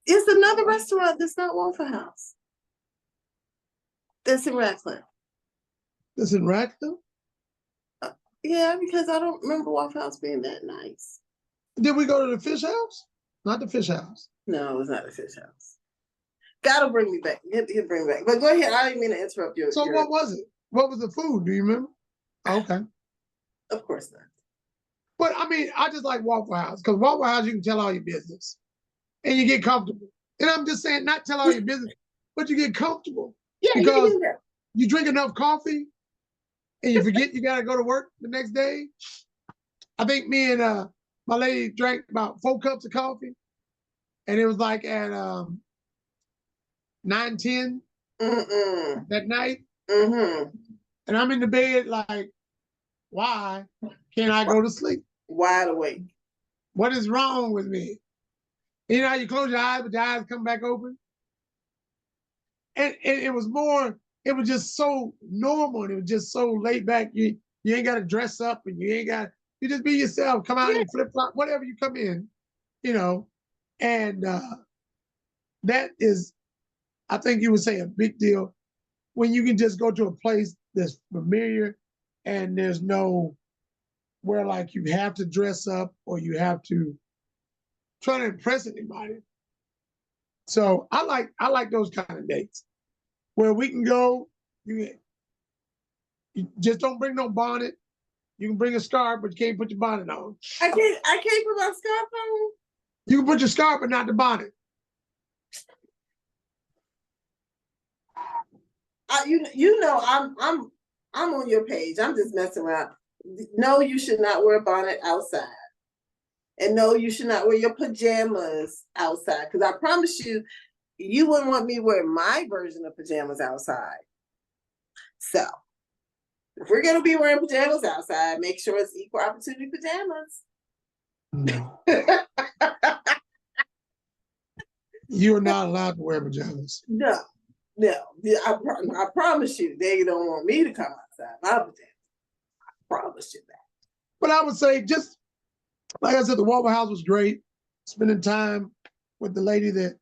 It's another restaurant that's not Waffle House. That's in Radcliffe. That's in Radcliffe? Yeah, because I don't remember Waffle House being that nice. Did we go to the Fish House? Not the Fish House. No, it's not the Fish House. Gotta bring me back. He'll bring me back. But go ahead. I didn't mean to interrupt you. So what was it? What was the food? Do you remember? Okay. Of course not. But I mean, I just like Waffle House because Waffle House, you can tell all your business and you get comfortable. And I'm just saying, not tell all your business, but you get comfortable. Yeah, because you drink enough coffee and you forget you got to go to work the next day. I think me and my lady drank about 4 cups of coffee, and it was like at 9:10 that night. Mm-hmm. And I'm in the bed like, why can't I go to sleep? Wide awake. What is wrong with me? You know how you close your eyes, but your eyes come back open? And it was just so normal. And it was just so laid back. You ain't got to dress up, and you just be yourself. Come out in your flip-flop, whatever you come in, you know. And that is, I think you would say, a big deal when you can just go to a place that's familiar and there's no where like you have to dress up or you have to try to impress anybody. So I like those kind of dates where we can go. You just don't bring no bonnet. You can bring a scarf, but you can't put your bonnet on. I can't put my scarf on. You can put your scarf, but not the bonnet. You know I'm on your page. I'm just messing around. No, you should not wear a bonnet outside. And no, you should not wear your pajamas outside. Because I promise you, you wouldn't want me wearing my version of pajamas outside. So, if we're going to be wearing pajamas outside, make sure it's equal opportunity pajamas. No. You are not allowed to wear pajamas. No. I promise you, they don't want me to come outside my pajamas. I promise you that. But I would say, just like I said, the Waffle House was great. Spending time with the lady that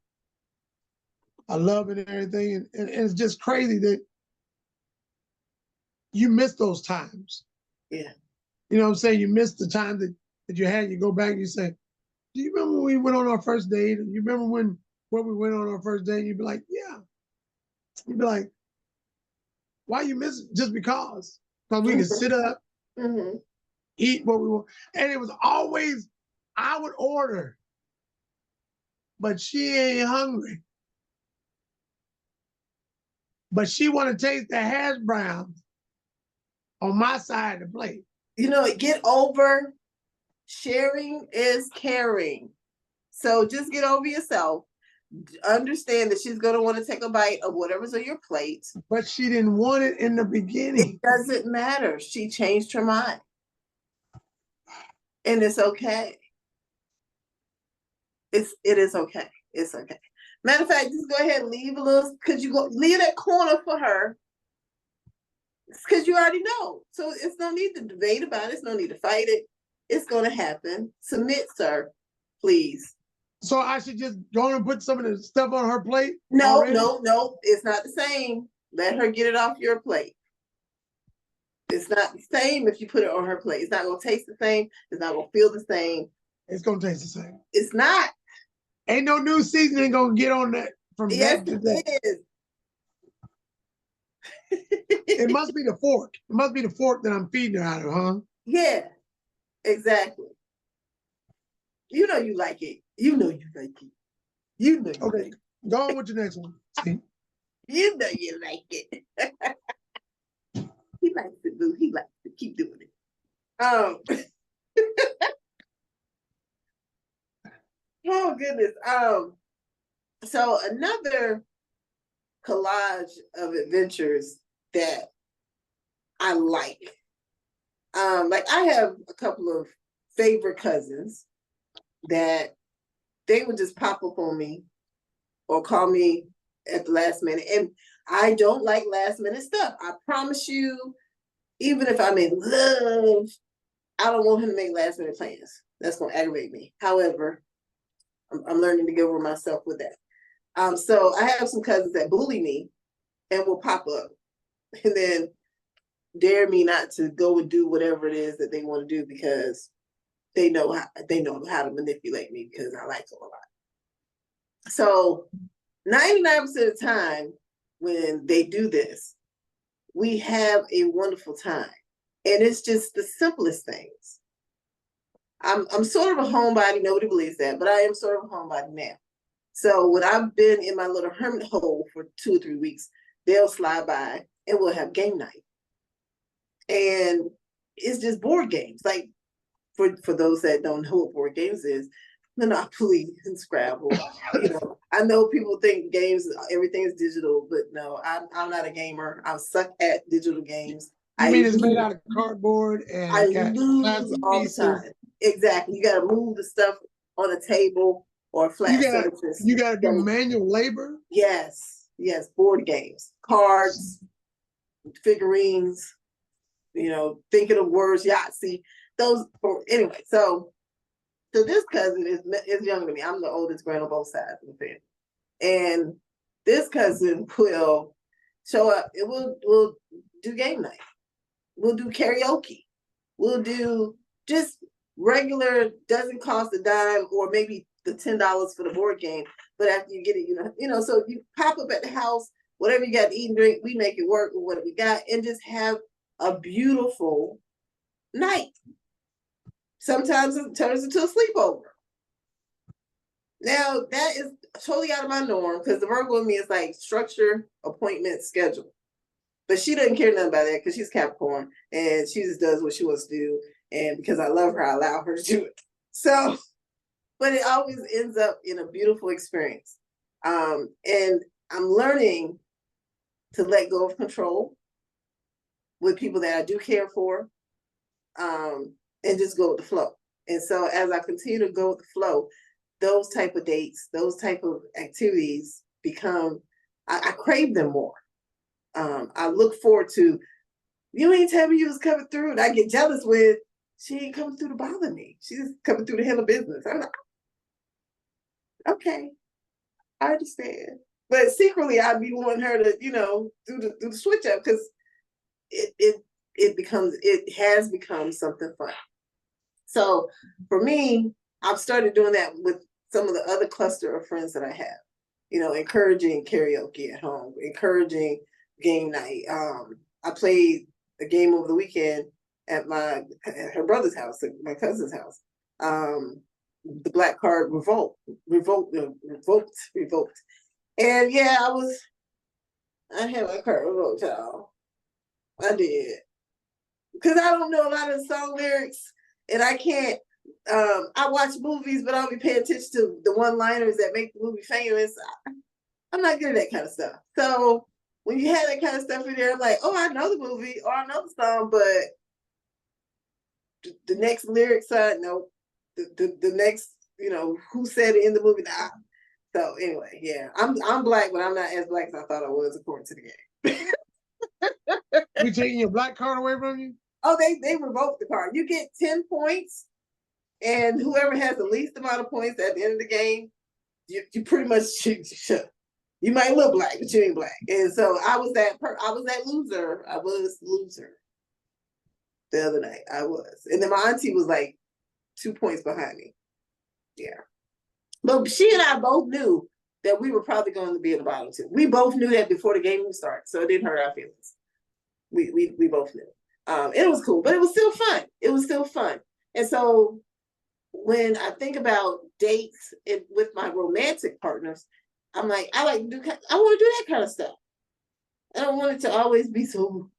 I love and everything. And it's just crazy that you miss those times. Yeah. You know what I'm saying? You miss the time that you had. You go back and you say, do you remember when we went on our first date? And you remember where we went on our first date? And you'd be like, yeah. You'd be like, why you miss it? Just because. Because we could sit up, eat what we want. And it was always, I would order, but she ain't hungry. But she want to taste the hash browns on my side of the plate. Get over, sharing is caring. So just get over yourself. Understand that she's going to want to take a bite of whatever's on your plate. But she didn't want it in the beginning. It doesn't matter. She changed her mind. And it's okay. It is okay. It's okay. Matter of fact, just go ahead and leave a little, because you go leave that corner for her. Because you already know. So it's no need to debate about it. It's no need to fight it. It's going to happen. Submit, sir, please. So I should just go and put some of the stuff on her plate? No, already? no. It's not the same. Let her get it off your plate. It's not the same if you put it on her plate. It's not going to taste the same. It's not going to feel the same. It's going to taste the same. It's not. Ain't no new seasoning going to get on that from that to that. Yes, it is. It must be the fork. It must be the fork that I'm feeding her out of, huh? Yeah, exactly. You know you like it. You know you like it. You know you Okay, like it. go on with your next one. See? You know you like it. He likes it, boo. He likes it. Keep doing it. Oh goodness. So another collage of adventures that I like. I have a couple of favorite cousins that they would just pop up on me or call me at the last minute. And I don't like last minute stuff. I promise you, even if I'm in love, I don't want him to make last minute plans. That's going to aggravate me. However, I'm learning to get over myself with that. So I have some cousins that bully me and will pop up and then dare me not to go and do whatever it is that they want to do because they know how to manipulate me because I like them a lot. So 99% of the time when they do this, we have a wonderful time. And it's just the simplest things. I'm sort of a homebody. Nobody believes that, but I am sort of a homebody now. So when I've been in my little hermit hole for 2 or 3 weeks, they'll slide by and we'll have game night. And it's just board games. Like for those that don't know what board games is, Monopoly and Scrabble. I know people think games, everything is digital, but no, I'm not a gamer. I suck at digital games. You mean it's made out of cardboard and I got lose plastic all pieces? the time. Exactly. You got to move the stuff on a table or a flat surface. You got to do manual labor? Yes. Board games, cards, figurines, thinking of words, Yahtzee, those. Anyway, so this cousin is younger than me. I'm the oldest grand on both sides of the family. And this cousin will show up and we'll do game night. We'll do karaoke. We'll do just regular, doesn't cost a dime or maybe the $10 for the board game. But after you get it, so you pop up at the house, whatever you got to eat and drink, we make it work with what we got and just have a beautiful night. Sometimes it turns into a sleepover. Now, that is totally out of my norm because the Virgo in me is like structure, appointment, schedule. But she doesn't care nothing about that because she's Capricorn and she just does what she wants to do. And because I love her, I allow her to do it. So, but it always ends up in a beautiful experience. And I'm learning to let go of control with people that I do care for, and just go with the flow. And so as I continue to go with the flow, those type of dates, those type of activities become, I crave them more. I look forward to, you ain't tell me you was coming through, and I get jealous with, she ain't coming through to bother me. She's coming through to handle business. I'm like, okay, I understand. But secretly, I'd be wanting her to, do the switch up because it has become something fun. So for me, I've started doing that with some of the other cluster of friends that I have. Encouraging karaoke at home, encouraging game night. I played a game over the weekend at her brother's house, at my cousin's house. The black card revolt. And yeah, I had my card revoked, y'all. I did. because I don't know a lot of song lyrics, and I can't. I watch movies, but I'll be paying attention to the one-liners that make the movie famous. I'm not good at that kind of stuff. So when you have that kind of stuff in there, I'm like, oh, I know the movie or I know the song, but the next lyric side, no. The next, who said it in the movie, nah. So anyway, yeah, I'm black, but I'm not as black as I thought I was according to the game. We taking your black card away from you? Oh, they revoked the card. You get 10 points, and whoever has the least amount of points at the end of the game, you pretty much you might look black, but you ain't black. And so I was that loser. I was loser the other night. I was, and then my auntie was like 2 points behind me. Yeah, but she and I both knew that we were probably going to be in the bottom two. We both knew that before the game started, so it didn't hurt our feelings. We both knew. It was cool, but it was still fun. It was still fun. And so when I think about dates with my romantic partners, I'm like, I want to do that kind of stuff. I don't want it to always be so,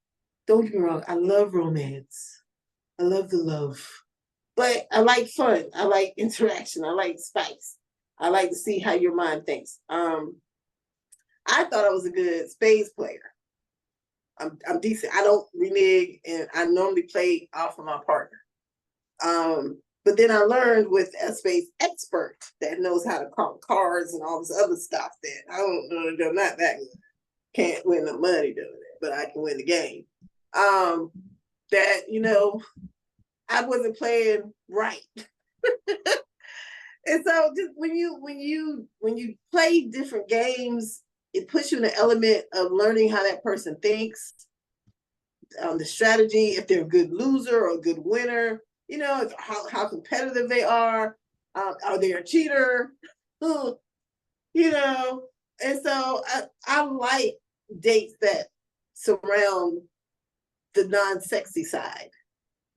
don't get me wrong, I love romance. I love the love. But I like fun. I like interaction. I like spice. I like to see how your mind thinks. I thought I was a good spades player. I'm decent. I don't renege, and I normally play off of my partner. But then I learned with a spades expert that knows how to count cards and all this other stuff that I don't know. I'm not that good. Can't win the money doing it, but I can win the game. That I wasn't playing right. And so just when you play different games, it puts you in the element of learning how that person thinks, the strategy, if they're a good loser or a good winner, how competitive they are they a cheater? And so I like dates that surround the non-sexy side.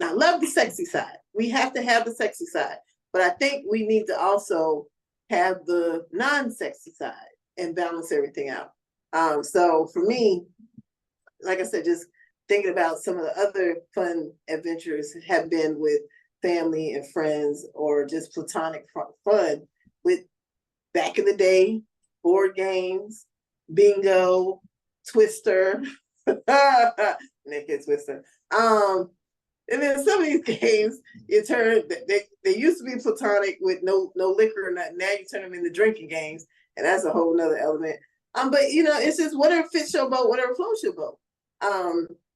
Now, I love the sexy side. We have to have the sexy side, but I think we need to also have the non-sexy side and balance everything out. So for me, like I said, just thinking about some of the other fun adventures have been with family and friends, or just platonic fun with back in the day, board games, bingo, Twister, naked Twister. And then some of these games, they used to be platonic with no liquor or nothing. Now you turn them into drinking games, and that's a whole nother element. But it's just whatever fits your boat, whatever floats your boat.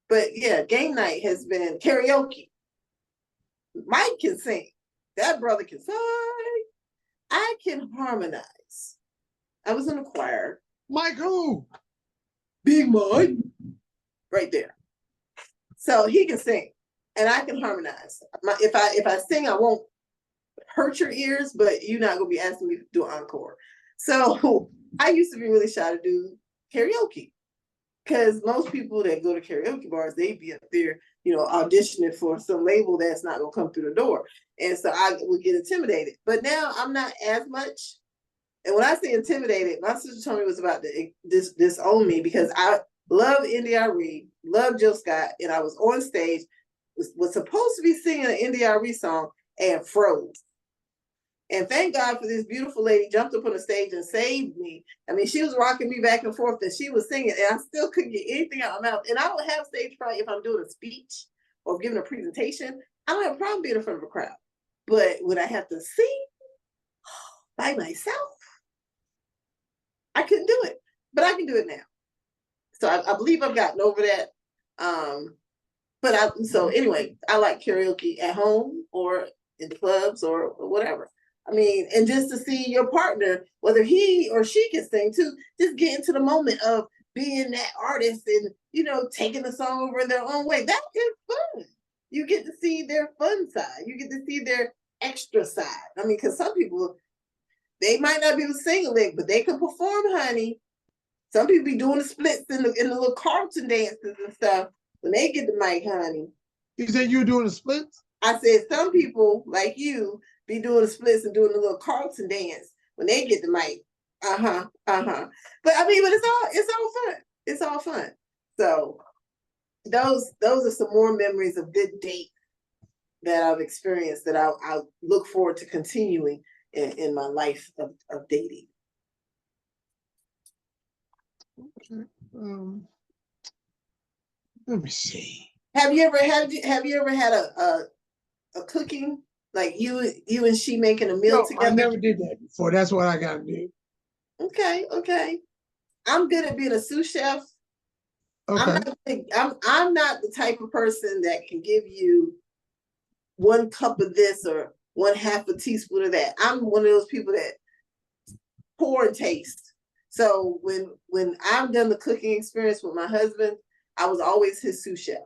But yeah, game night has been karaoke. Mike can sing. That brother can sing. I can harmonize. I was in a choir. Mike who? Big Mike. Right there. So he can sing. And I can harmonize. If I sing, I won't hurt your ears, but you're not gonna be asking me to do an encore. So I used to be really shy to do karaoke, because most people that go to karaoke bars, they be up there, auditioning for some label that's not gonna come through the door, and so I would get intimidated. But now I'm not as much. And when I say intimidated, my sister told me it was about to disown me, because I love NDRE, love Jill Scott, and I was on stage. Was supposed to be singing an NDRE song and froze. And thank God for this beautiful lady jumped up on the stage and saved me. I mean, she was rocking me back and forth and she was singing, and I still couldn't get anything out of my mouth. And I don't have stage fright if I'm doing a speech or giving a presentation. I don't have a problem being in front of a crowd. But when I have to sing by myself, I couldn't do it. But I can do it now. So I believe I've gotten over that. So anyway, I like karaoke at home or in clubs or whatever. I mean, and just to see your partner, whether he or she can sing too, just get into the moment of being that artist and, taking the song over in their own way. That is fun. You get to see their fun side. You get to see their extra side. I mean, because some people, they might not be able to sing a lick, but they can perform, honey. Some people be doing the splits in the little Carlton dances and stuff. When they get the mic, honey. You said you were doing the splits? I said some people like you be doing the splits and doing the little Carlton dance when they get the mic. But I mean, but it's all fun. It's all fun. So those are some more memories of good date that I've experienced that I look forward to continuing in my life of dating. Okay. Let me see. Have you ever had a cooking, like you and she making a meal No, I together? never did that before. That's what I gotta do. Okay. I'm good at being a sous chef. Okay. I'm not the type of person that can give you 1 cup of this or 1/2 a teaspoon of that. I'm one of those people that pour and taste. So when I've done the cooking experience with my husband, I was always his sous chef.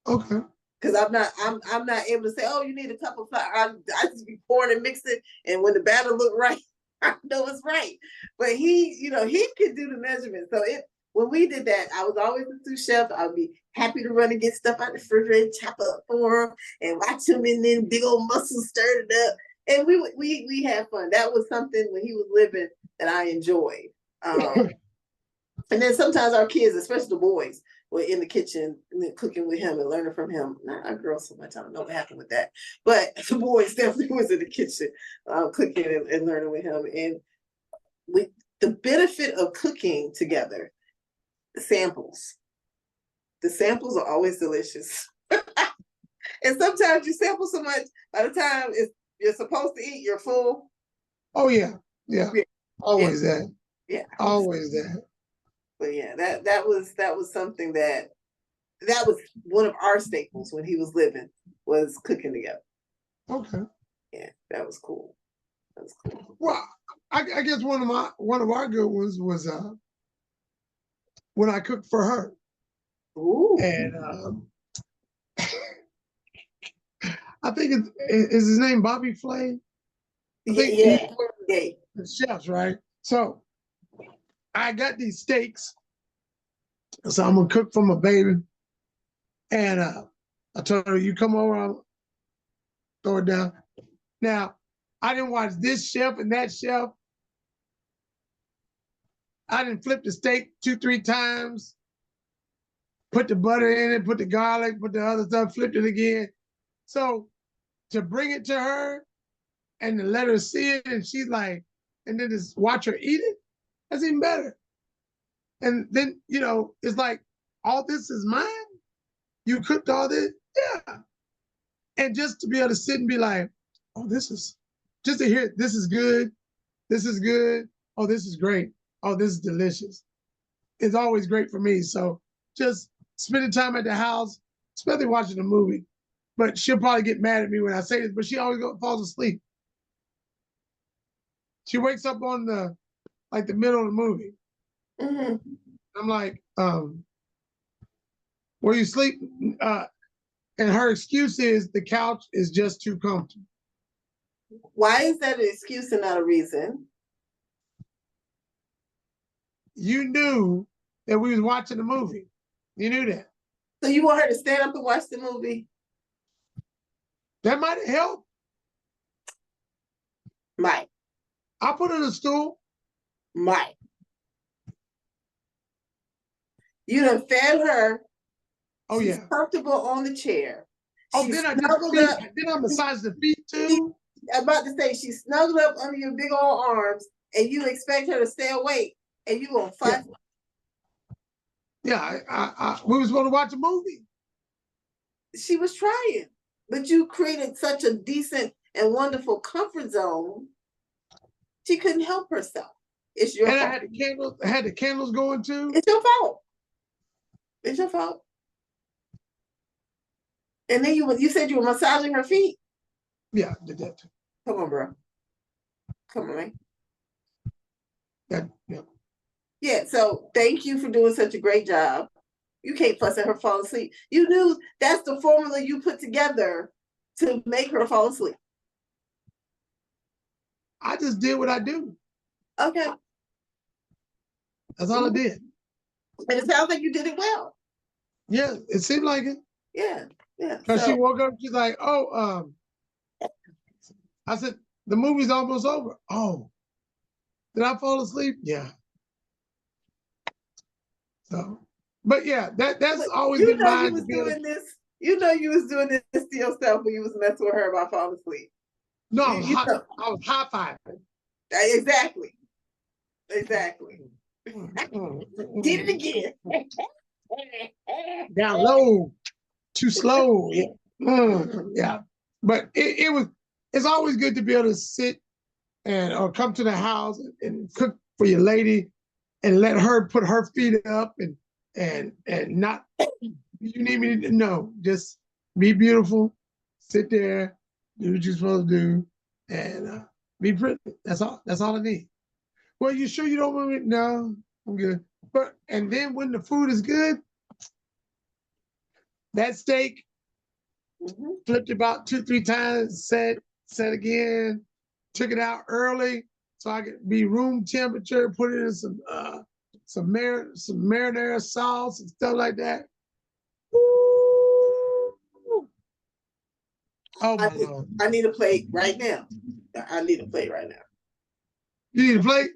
Okay. Because I'm not able to say, oh, you need a cup of flour. I just be pouring and mixing, and when the batter look right, I know it's right. But he could do the measurement. So when we did that, I was always a sous chef. I'd be happy to run and get stuff out the refrigerator, chop up for him, and watch him, and then big old muscles stirred it up. And we had fun. That was something when he was living that I enjoyed. And then sometimes our kids, especially the boys, were in the kitchen cooking with him and learning from him. Not our girls so much. I don't know what happened with that. But the boys definitely was in the kitchen cooking and learning with him. And the benefit of cooking together, the samples are always delicious. And sometimes you sample so much, by the time you're supposed to eat, you're full. Oh yeah. Always yeah. that. Yeah. Always that. But yeah, that was something that was one of our staples when he was living, was cooking together. Okay. Yeah, that was cool. Well, I guess one of our good ones was when I cooked for her. Ooh. And I think is his name Bobby Flay? I think yeah. The chefs, right? So I got these steaks. So I'm gonna cook for my baby. And I told her, you come over, I'll throw it down. Now, I didn't watch this chef and that chef. I didn't flip the steak 2-3 times, put the butter in it, put the garlic, put the other stuff, flipped it again. So to bring it to her and to let her see it, and she's like, and then just watch her eat it, that's even better. And then, it's like, all this is mine? You cooked all this? Yeah. And just to be able to sit and be like, oh, just to hear, this is good. This is good. Oh, this is great. Oh, this is delicious. It's always great for me. So just spending time at the house, especially watching a movie. But she'll probably get mad at me when I say this, but she always falls asleep. She wakes up on the middle of the movie. Mm-hmm. I'm like, where you sleep? And her excuse is the couch is just too comfortable. Why is that an excuse and not a reason? You knew that we was watching a movie. You knew that. So you want her to stand up and watch the movie? That might help. Might. I'll put her on a stool. Might. You done fed her. Oh, She's yeah. comfortable on the chair. Oh, then I massage the feet too. I'm about to say, she snuggled up under your big old arms, and you expect her to stay awake, and you gonna fight. Yeah, we was going to watch a movie. She was trying, but you created such a decent and wonderful comfort zone. She couldn't help herself. It's your fault. I had the candles going too. It's your fault. It's your fault. And then you said you were massaging her feet. Yeah, I did that too. Come on, bro. Come on, man. Yeah. Yeah, so thank you for doing such a great job. You can't fuss at her fall asleep. You knew that's the formula you put together to make her fall asleep. I just did what I do. Okay. That's all I did. And it sounds like you did it well. Yeah, it seemed like it. Yeah. Because she woke up, she's like, oh, I said, the movie's almost over. Oh, did I fall asleep? Yeah. So, But yeah, that's But always you been know you mine to was be able to. doing this. You know you was doing this to yourself when you was messing with her about falling asleep. No, You know I was high fiving. exactly. Exactly. Did it again. Down low, too slow. Yeah. Yeah. But it's always good to be able to sit and or come to the house and cook for your lady and let her put her feet up and not you need me to know. Just be beautiful, sit there, do what you're supposed to do, and be pretty. That's all. That's all I need. Well, you sure you don't want me? No, I'm good. But and then when the food is good, that steak flipped about 2, 3 times, set again, took it out early so I could be room temperature, put it in some marinara sauce and stuff like that. Ooh. Oh my Lord. I need a plate right now. I need a plate right now. You need a plate?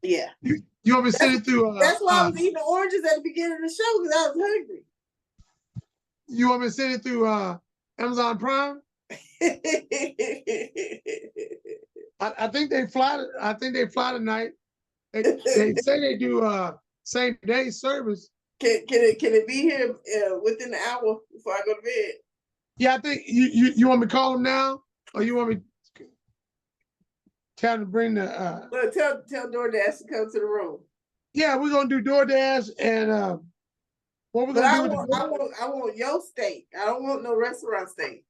Yeah. You want me to send it through that's why I was eating oranges at the beginning of the show, because I was hungry. You want me to send it through Amazon Prime? I think they fly. I think they fly tonight. They say they do same day service. Can it be here within the hour before I go to bed? Yeah, I think you want me to call them now, or you want me to tell them to bring the? Well, tell DoorDash to come to the room. Yeah, we're gonna do DoorDash and what we're gonna do with the. I want your steak. I don't want no restaurant steak.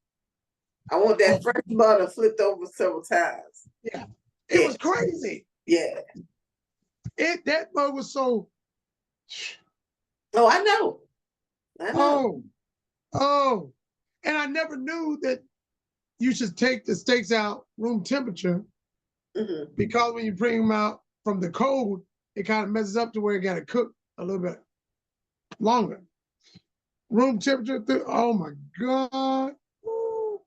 I want that fresh butter flipped over several times. Yeah, it was crazy. Yeah, that bug was so. Oh, I know. I know. Oh, and I never knew that you should take the steaks out room temperature because when you bring them out from the cold, it kind of messes up to where it got to cook a little bit longer. Room temperature, oh my God. Woo.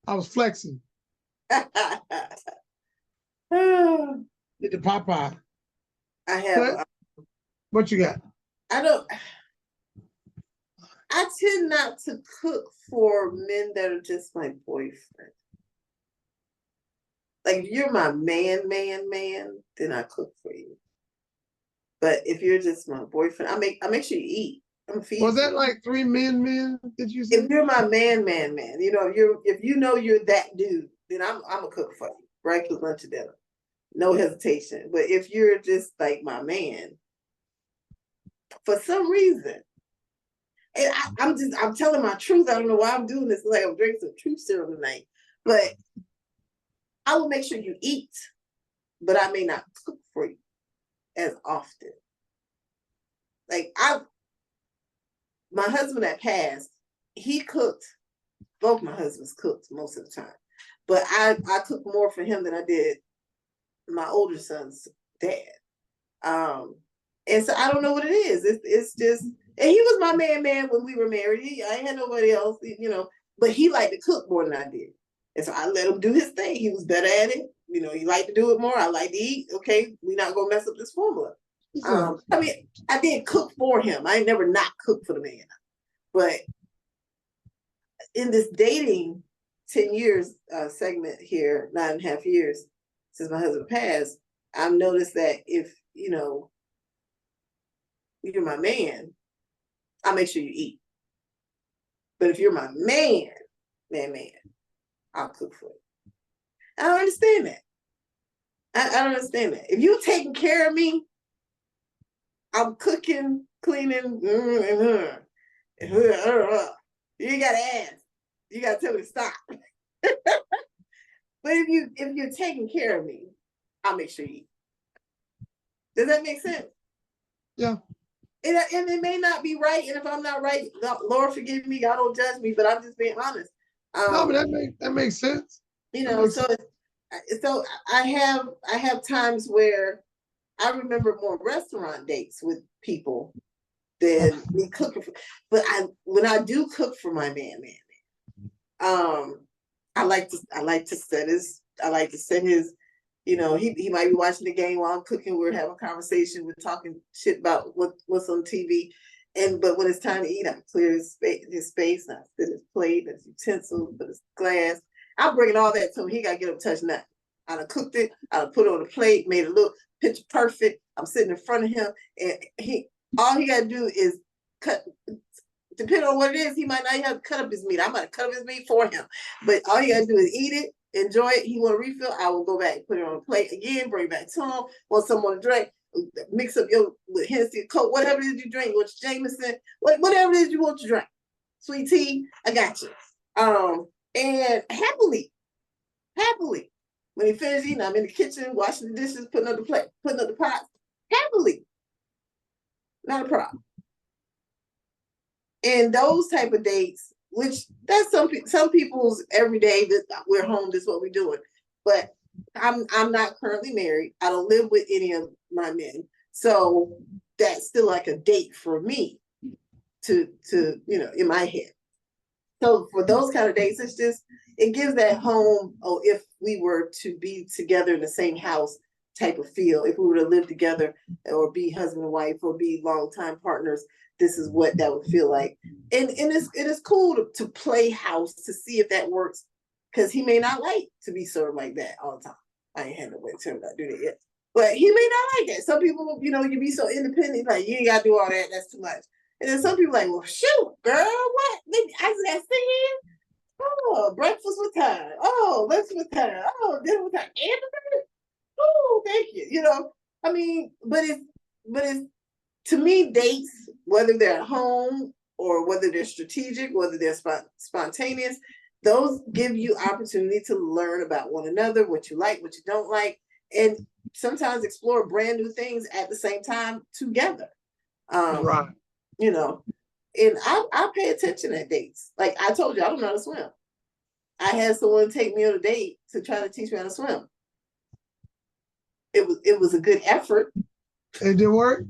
I was flexing. Did the Popeye. I have. What you got? I tend not to cook for men that are just my boyfriend. Like, if you're my man, then I cook for you. But if you're just my boyfriend, I make sure you eat. I'm feeding. Was that like 3 men? Did you say? If you're my man, you know, if you know you're that dude, then I'm a cook for you. Breakfast, lunch, and dinner. No hesitation. But if you're just like my man, for some reason, and I'm telling my truth. I don't know why I'm doing this. It's like I'm drinking some truth serum tonight. But I will make sure you eat, but I may not cook for you as often. Like my husband that passed, he cooked. Both my husbands cooked most of the time, but I cooked more for him than I did my older son's dad. And so I don't know what it is. It's just, and he was my man when we were married. I ain't had nobody else, you know. But he liked to cook more than I did, and so I let him do his thing. He was better at it. You know, he liked to do it more. I like to eat. Okay, we're not gonna mess up this formula. I mean, I did cook for him. I ain't never not cooked for the man. But in this dating 10 years segment here, 9.5 years since my husband passed, I've noticed that if, you know, you're my man, I'll make sure you eat. But if you're my man, I'll cook for you. I don't understand that. I don't understand that. If you're taking care of me, I'm cooking, cleaning. You ain't gotta ask. You gotta tell me to stop. But if you're taking care of me, I'll make sure you eat. Does that make sense? Yeah. And it may not be right, and if I'm not right, Lord forgive me, God don't judge me, but I'm just being honest. No, but that makes sense. You know, so I have times where I remember more restaurant dates with people than me cooking for. But when I do cook for my man, I like to set his You know, he might be watching the game while I'm cooking. We're having a conversation. We're talking shit about what's on TV. But when it's time to eat, I clear his space. And I sit his plate, his utensils, put his glass. I'm bringing all that to him. He got to get up and touch nothing. I done cooked it. I done put it on the plate, made it look picture perfect. I'm sitting in front of him, and all he got to do is cut. Depending on what it is, he might not have to cut up his meat. I might have cut up his meat for him. But all you got to do is eat it, enjoy it. He want to refill, I will go back, put it on a plate again, bring it back to him. Want someone to drink, mix up your with Hennessy, Coke, whatever it is you drink, with Jameson, whatever it is you want to drink. Sweet tea, I got you. And happily, when he finishes eating, I'm in the kitchen, washing the dishes, putting up the plate, putting up the pots, happily. Not a problem. And those type of dates, which that's some people's everyday, that we're home, this is what we're doing. But I'm not currently married. I don't live with any of my men. So that's still like a date for me to you know, in my head. So for those kind of dates, it gives that home, if we were to be together in the same house type of feel, if we were to live together or be husband and wife or be longtime partners, this is what that would feel like. And it is cool to play house to see if that works, because he may not like to be served like that all the time. I ain't had no way to tell him not to do that yet. But he may not like that. Some people, you know, you be so independent, like, you ain't got to do all that. That's too much. And then some people like, well, shoot, girl, what? I just got to sit here. Oh, breakfast with time. Oh, lunch with time. Oh, dinner with time. And oh, thank you. You know, I mean, but it's to me, dates, whether they're at home or whether they're strategic, whether they're spontaneous, those give you opportunity to learn about one another, what you like, what you don't like, and sometimes explore brand new things at the same time together. Right. You know, and I pay attention at dates. Like I told you, I don't know how to swim. I had someone take me on a date to try to teach me how to swim. It was a good effort. It didn't work?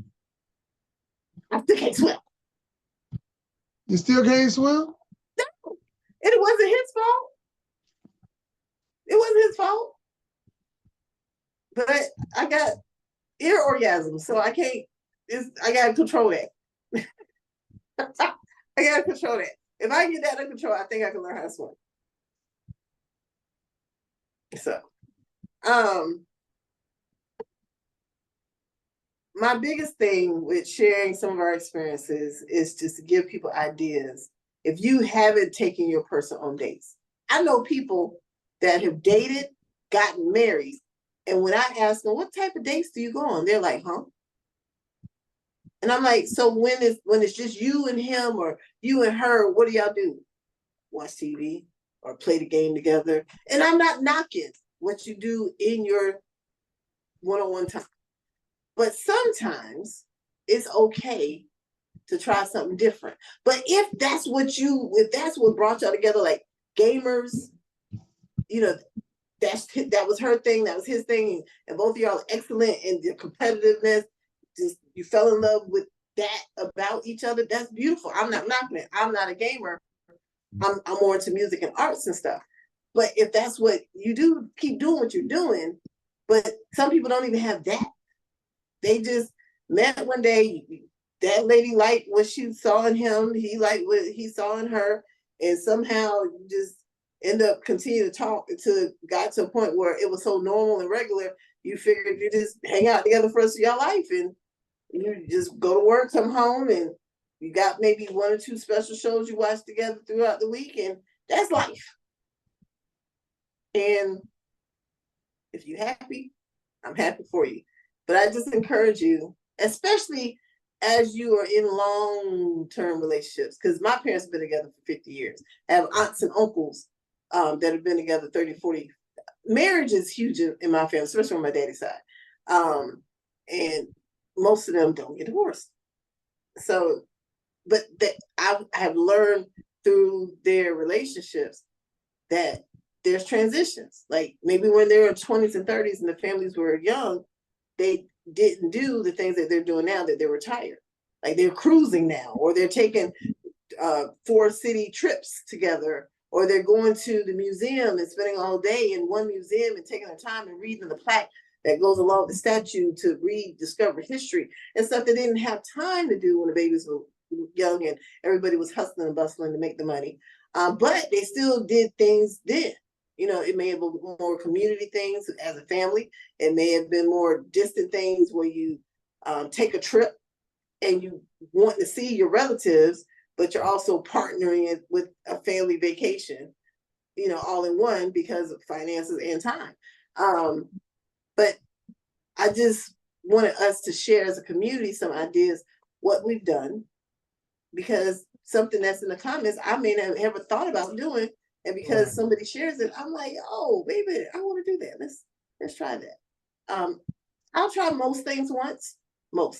I still can't swim. You still can't swim? No. And it wasn't his fault. It wasn't his fault. But I got ear orgasm, so I can't, I gotta control that. I gotta control that. If I get that under control, I think I can learn how to swim. So, my biggest thing with sharing some of our experiences is just to give people ideas. If you haven't taken your person on dates, I know people that have dated, gotten married, and when I ask them, what type of dates do you go on? They're like, huh? And I'm like, so when it's just you and him or you and her, what do y'all do? Watch TV or play the game together? And I'm not knocking what you do in your one-on-one time. But sometimes it's okay to try something different. But if that's what brought y'all together, like gamers, you know, that was her thing, that was his thing, and both of y'all are excellent in the competitiveness. Just you fell in love with that about each other. That's beautiful. I'm not knocking it. I'm not a gamer. I'm more into music and arts and stuff. But if that's what you do, keep doing what you're doing. But some people don't even have that. They just met one day. That lady liked what she saw in him. He liked what he saw in her. And somehow you just end up continuing to talk until it got to a point where it was so normal and regular, you figured you just hang out together for the rest of your life. And you just go to work, come home, and you got maybe one or two special shows you watch together throughout the week. And that's life. And if you're happy, I'm happy for you. But I just encourage you, especially as you are in long-term relationships, because my parents have been together for 50 years. I have aunts and uncles that have been together 30, 40. Marriage is huge in my family, especially on my daddy's side. And most of them don't get divorced. So, but I have learned through their relationships that there's transitions. Like maybe when they were 20s and 30s and the families were young, they didn't do the things that they're doing now that they're retired. Like they're cruising now, or they're taking 4 city trips together, or they're going to the museum and spending all day in one museum and taking their time and reading the plaque that goes along with the statue to rediscover history and stuff that they didn't have time to do when the babies were young and everybody was hustling and bustling to make the money. But they still did things then. You know, it may have been more community things as a family. It may have been more distant things where you take a trip and you want to see your relatives, but you're also partnering it with a family vacation, you know, all in one because of finances and time. But I just wanted us to share as a community some ideas, what we've done, because something that's in the comments I may not have ever thought about doing. And because somebody shares it, I'm like, oh, baby, I want to do that. Let's try that. I'll try most things once,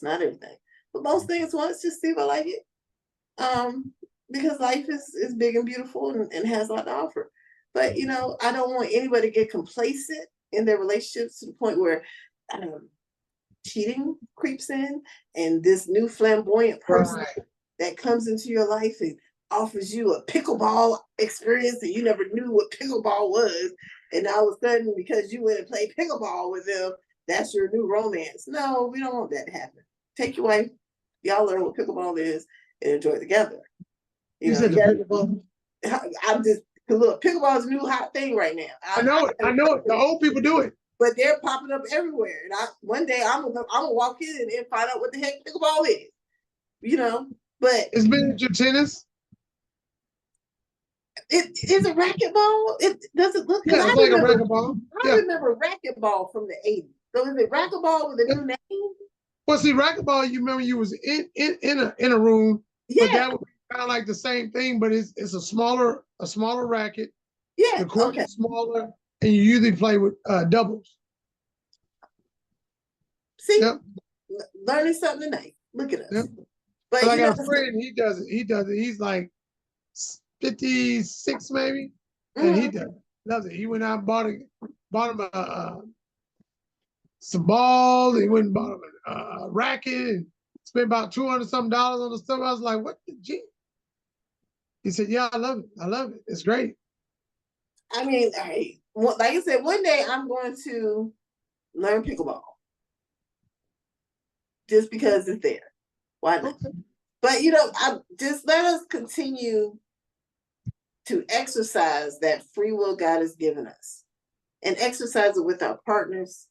not everything, but most things once, just see if I like it. Because life is big and beautiful and has a lot to offer. But you know, I don't want anybody to get complacent in their relationships to the point where cheating creeps in and this new flamboyant person that comes into your life and offers you a pickleball experience and you never knew what pickleball was, and now all of a sudden because you went and played pickleball with them, that's your new romance. No, we don't want that to happen. Take your wife, y'all learn what pickleball is and enjoy it together. You know, said the pickleball? I'm just, look, pickleball is a new hot thing right now. I know it. The old people do it. But they're popping up everywhere. And one day I'm gonna walk in and find out what the heck pickleball is. You know, but it's miniature tennis. It is a racquetball. It doesn't look. Yeah, it's like a racquetball. I remember racquetball from the 80s. So is it racquetball with a new name? Well, see, racquetball, you remember you was in a room, but that would be kind of like the same thing, but it's a smaller racket. Yeah, the court is smaller, and you usually play with doubles. See, learning something tonight. Look at us. Yep. But I got a friend. He does it. He's like 56 maybe, and he does it. Loves it. He went out and bought him some balls. He went and bought him a racket and spent about $200 something on the stuff. I was like, what the G? He said, yeah, I love it. I love it. It's great. I mean, like I said, one day I'm going to learn pickleball. Just because it's there. Why not? Okay. But you know, just let us continue to exercise that free will God has given us and exercise it with our partners.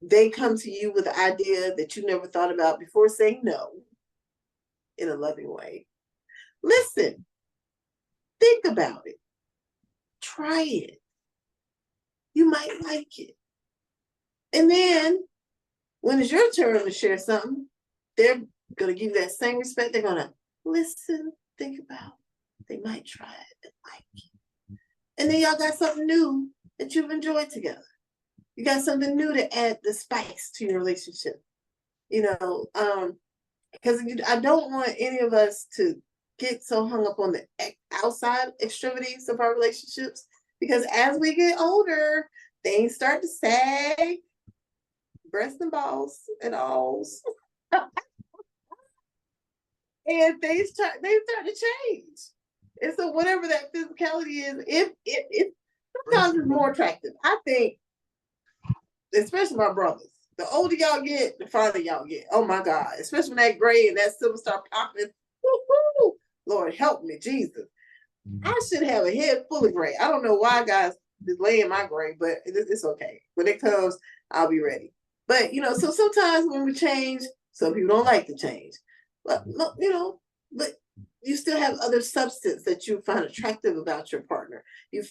They come to you with an idea that you never thought about before, saying no in a loving way. Listen, think about it, try it. You might like it. And then when it's your turn to share something, they're going to give you that same respect. They're going to listen, think about it. They might try it and like it. And then y'all got something new that you've enjoyed together. You got something new to add the spice to your relationship. You know, because I don't want any of us to get so hung up on the outside extremities of our relationships, because as we get older, things start to sag, breasts and balls and alls. And they start to change. And so whatever that physicality is, it sometimes is more attractive. I think, especially my brothers, the older y'all get, the farther y'all get. Oh my God. Especially when that gray and that silver start popping. Woo-hoo. Lord help me, Jesus. I should have a head full of gray. I don't know why guys just lay in my gray, but it's okay. When it comes, I'll be ready. But you know, so sometimes when we change, some people don't like to change. But you know, but you still have other substance that you find attractive about your partner. You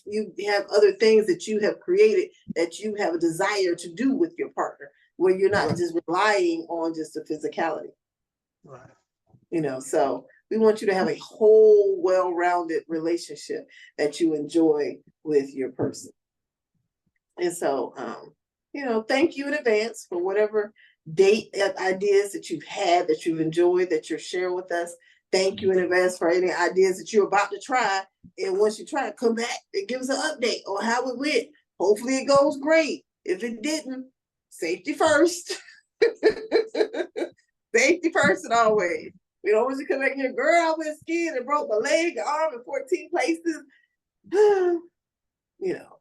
have other things that you have created that you have a desire to do with your partner, where you're not just relying on just the physicality. Right. You know, so we want you to have a whole, well-rounded relationship that you enjoy with your person. And so, you know, thank you in advance for whatever date ideas that you've had, that you've enjoyed, that you're sharing with us. Thank you in advance for any ideas that you're about to try. And once you try it, come back and give us an update on how it went. Hopefully it goes great. If it didn't, safety first. Safety first and always. We don't want you to come back here, girl, I went skiing and broke my leg, arm in 14 places. You know,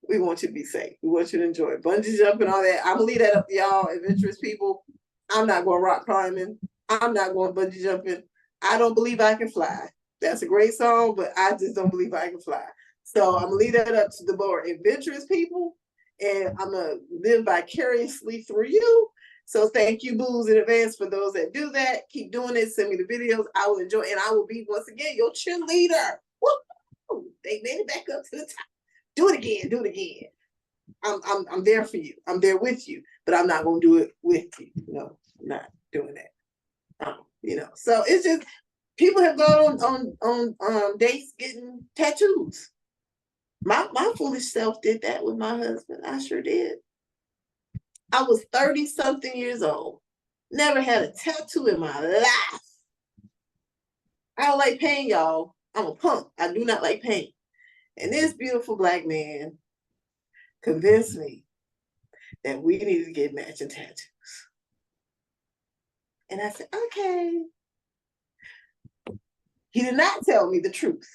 we want you to be safe. We want you to enjoy bungee jumping, all that. I'm gonna leave that up to y'all, adventurous people. I'm not going rock climbing. I'm not going bungee jumping. I don't believe I can fly. That's a great song, but I just don't believe I can fly. So I'm gonna leave that up to the more adventurous people, and I'm gonna live vicariously through you. So thank you, Booze, in advance for those that do that. Keep doing it. Send me the videos. I will enjoy, and I will be once again your cheerleader. Woo! They made it back up to the top. Do it again. Do it again. I'm there for you. I'm there with you, but I'm not gonna do it with you. No, I'm not doing that. You know, so it's just people have gone on dates getting tattoos. My foolish self did that with my husband. I sure did. I was 30-something years old. Never had a tattoo in my life. I don't like pain, y'all. I'm a punk. I do not like pain. And this beautiful Black man convinced me that we needed to get matching tattoos. And I said, okay. He did not tell me the truth.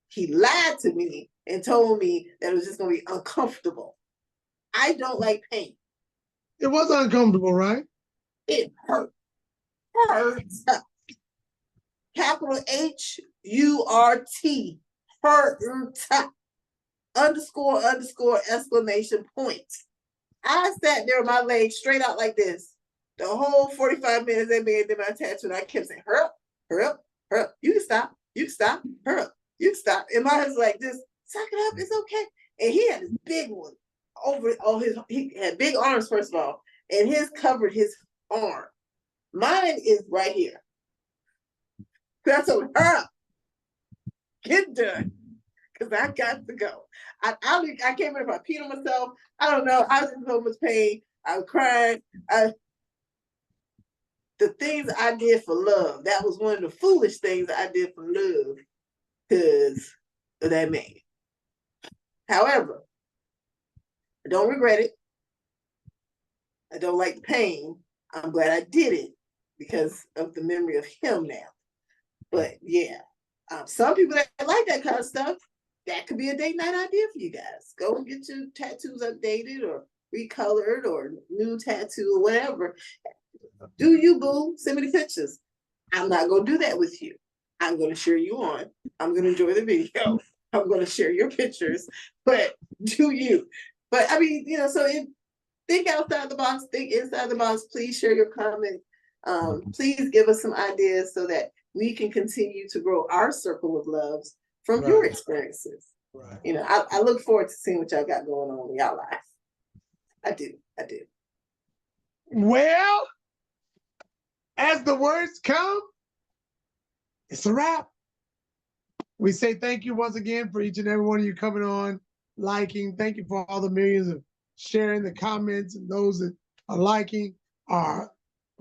He lied to me and told me that it was just going to be uncomfortable. I don't like pain. It was uncomfortable, right? It hurt. Hurts. Capital H-U-R-T. Hurt. Underscore, exclamation point. I sat there with my legs straight out like this. The whole 45 minutes that man did my tattoo, and I kept saying, hurry up, hurry up, hurry up. You can stop, hurry up, you can stop. And my husband's like this, suck it up, it's okay. And he had this big one over all his, he had big arms, first of all, and his covered his arm. Mine is right here. That's a hurry up, get done, because I got to go. I can't remember if I peed on myself. I don't know. I was in so much pain. I was crying. The things I did for love, that was one of the foolish things I did for love because of that man. However, I don't regret it. I don't like the pain. I'm glad I did it because of the memory of him now. But yeah, some people that like that kind of stuff, that could be a date night idea for you guys. Go and get your tattoos updated or recolored or new tattoo or whatever. Do you, boo? Send me the pictures. I'm not going to do that with you. I'm going to cheer you on. I'm going to enjoy the video. I'm going to share your pictures, but do you? But I mean, you know, so think outside the box, think inside the box. Please share your comments. Please give us some ideas so that we can continue to grow our circle of loves from your experiences. Right. You know, I look forward to seeing what y'all got going on in y'all life. I do. Well, as the words come, it's a wrap. We say thank you once again for each and every one of you coming on, liking. Thank you for all the millions of sharing the comments and those that are liking.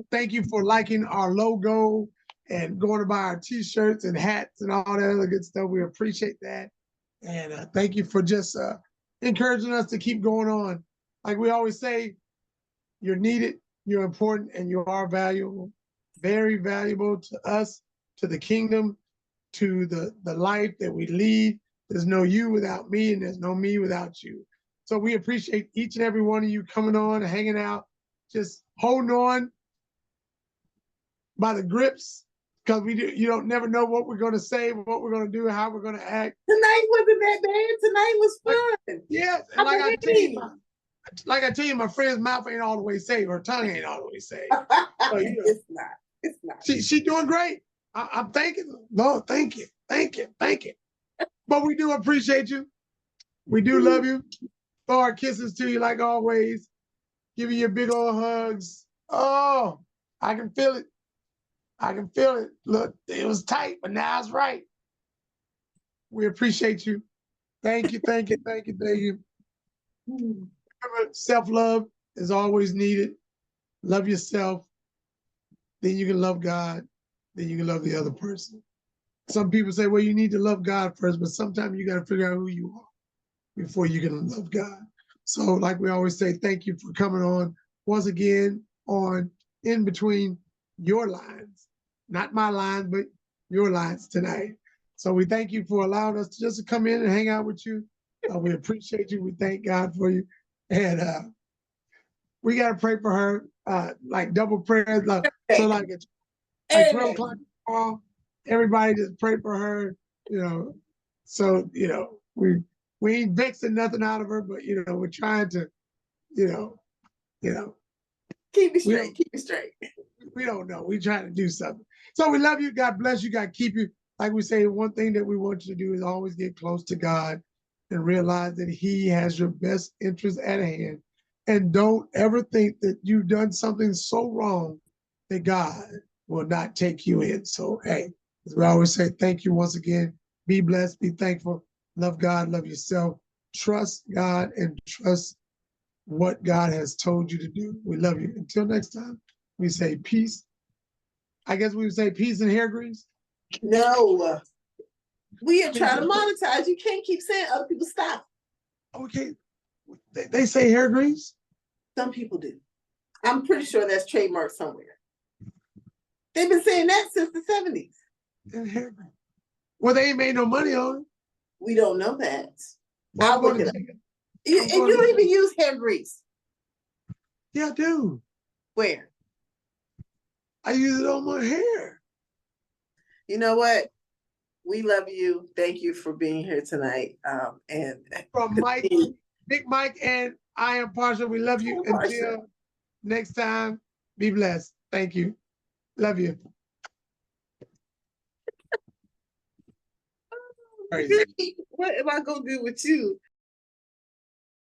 Thank you for liking our logo and going to buy our t-shirts and hats and all that other good stuff. We appreciate that. And thank you for just encouraging us to keep going on. Like we always say, you're needed, you're important, and you are valuable. Very valuable to us, to the kingdom, to the life that we lead. There's no you without me, and there's no me without you. So we appreciate each and every one of you coming on, hanging out, just holding on by the grips, because you don't never know what we're going to say, what we're going to do, how we're going to act. Tonight wasn't that bad. Tonight was fun. Yes, and like I tell you, my friend's mouth ain't all the way saved. Her tongue ain't all the way saved. So, you know, It's not. It's not. She's doing great. I'm thanking Lord. Thank you. But we do appreciate you. We do love you. Throw our kisses to you like always. Give you big old hugs. Oh, I can feel it. Look, it was tight, but now it's right. We appreciate you. Thank you. Remember, self-love is always needed. Love yourself. Then you can love God. Then you can love the other person. Some people say, well, you need to love God first, but sometimes you got to figure out who you are before you can love God. So like we always say, thank you for coming on once again on In Between Your Lines. not my lines, but your lines tonight. So we thank you for allowing us to just come in and hang out with you. We appreciate you. We thank God for you. And we got to pray for her, like double prayers. So like it's like 12 o'clock tomorrow, everybody just pray for her, So, we ain't vexing nothing out of her, but, we're trying to, you know, keep it straight, keep it straight. We don't know. We trying to do something. So we love you. God bless you. God keep you. Like we say, one thing that we want you to do is always get close to God and realize that He has your best interest at hand. And don't ever think that you've done something so wrong that God will not take you in. So, hey, as we always say, thank you once again. Be blessed, be thankful, love God, love yourself, trust God, and trust what God has told you to do. We love you. Until next time, we say peace. I guess we would say peace and hair grease. No. We are trying to monetize. You can't keep saying other people stop. Okay. They say hair grease? Some people do. I'm pretty sure that's trademarked somewhere. They've been saying that since the 70s. Hair grease. Well, they ain't made no money on it. We don't know that. Well, I'll look it up. And you don't even use hair grease. Yeah, I do. Where? I use it on my hair. You know what? We love you. Thank you for being here tonight. And from Mike, Big Mike, and I am Partial. We love you. Until next time, be blessed. Thank you. Love you. What am I gonna do with you?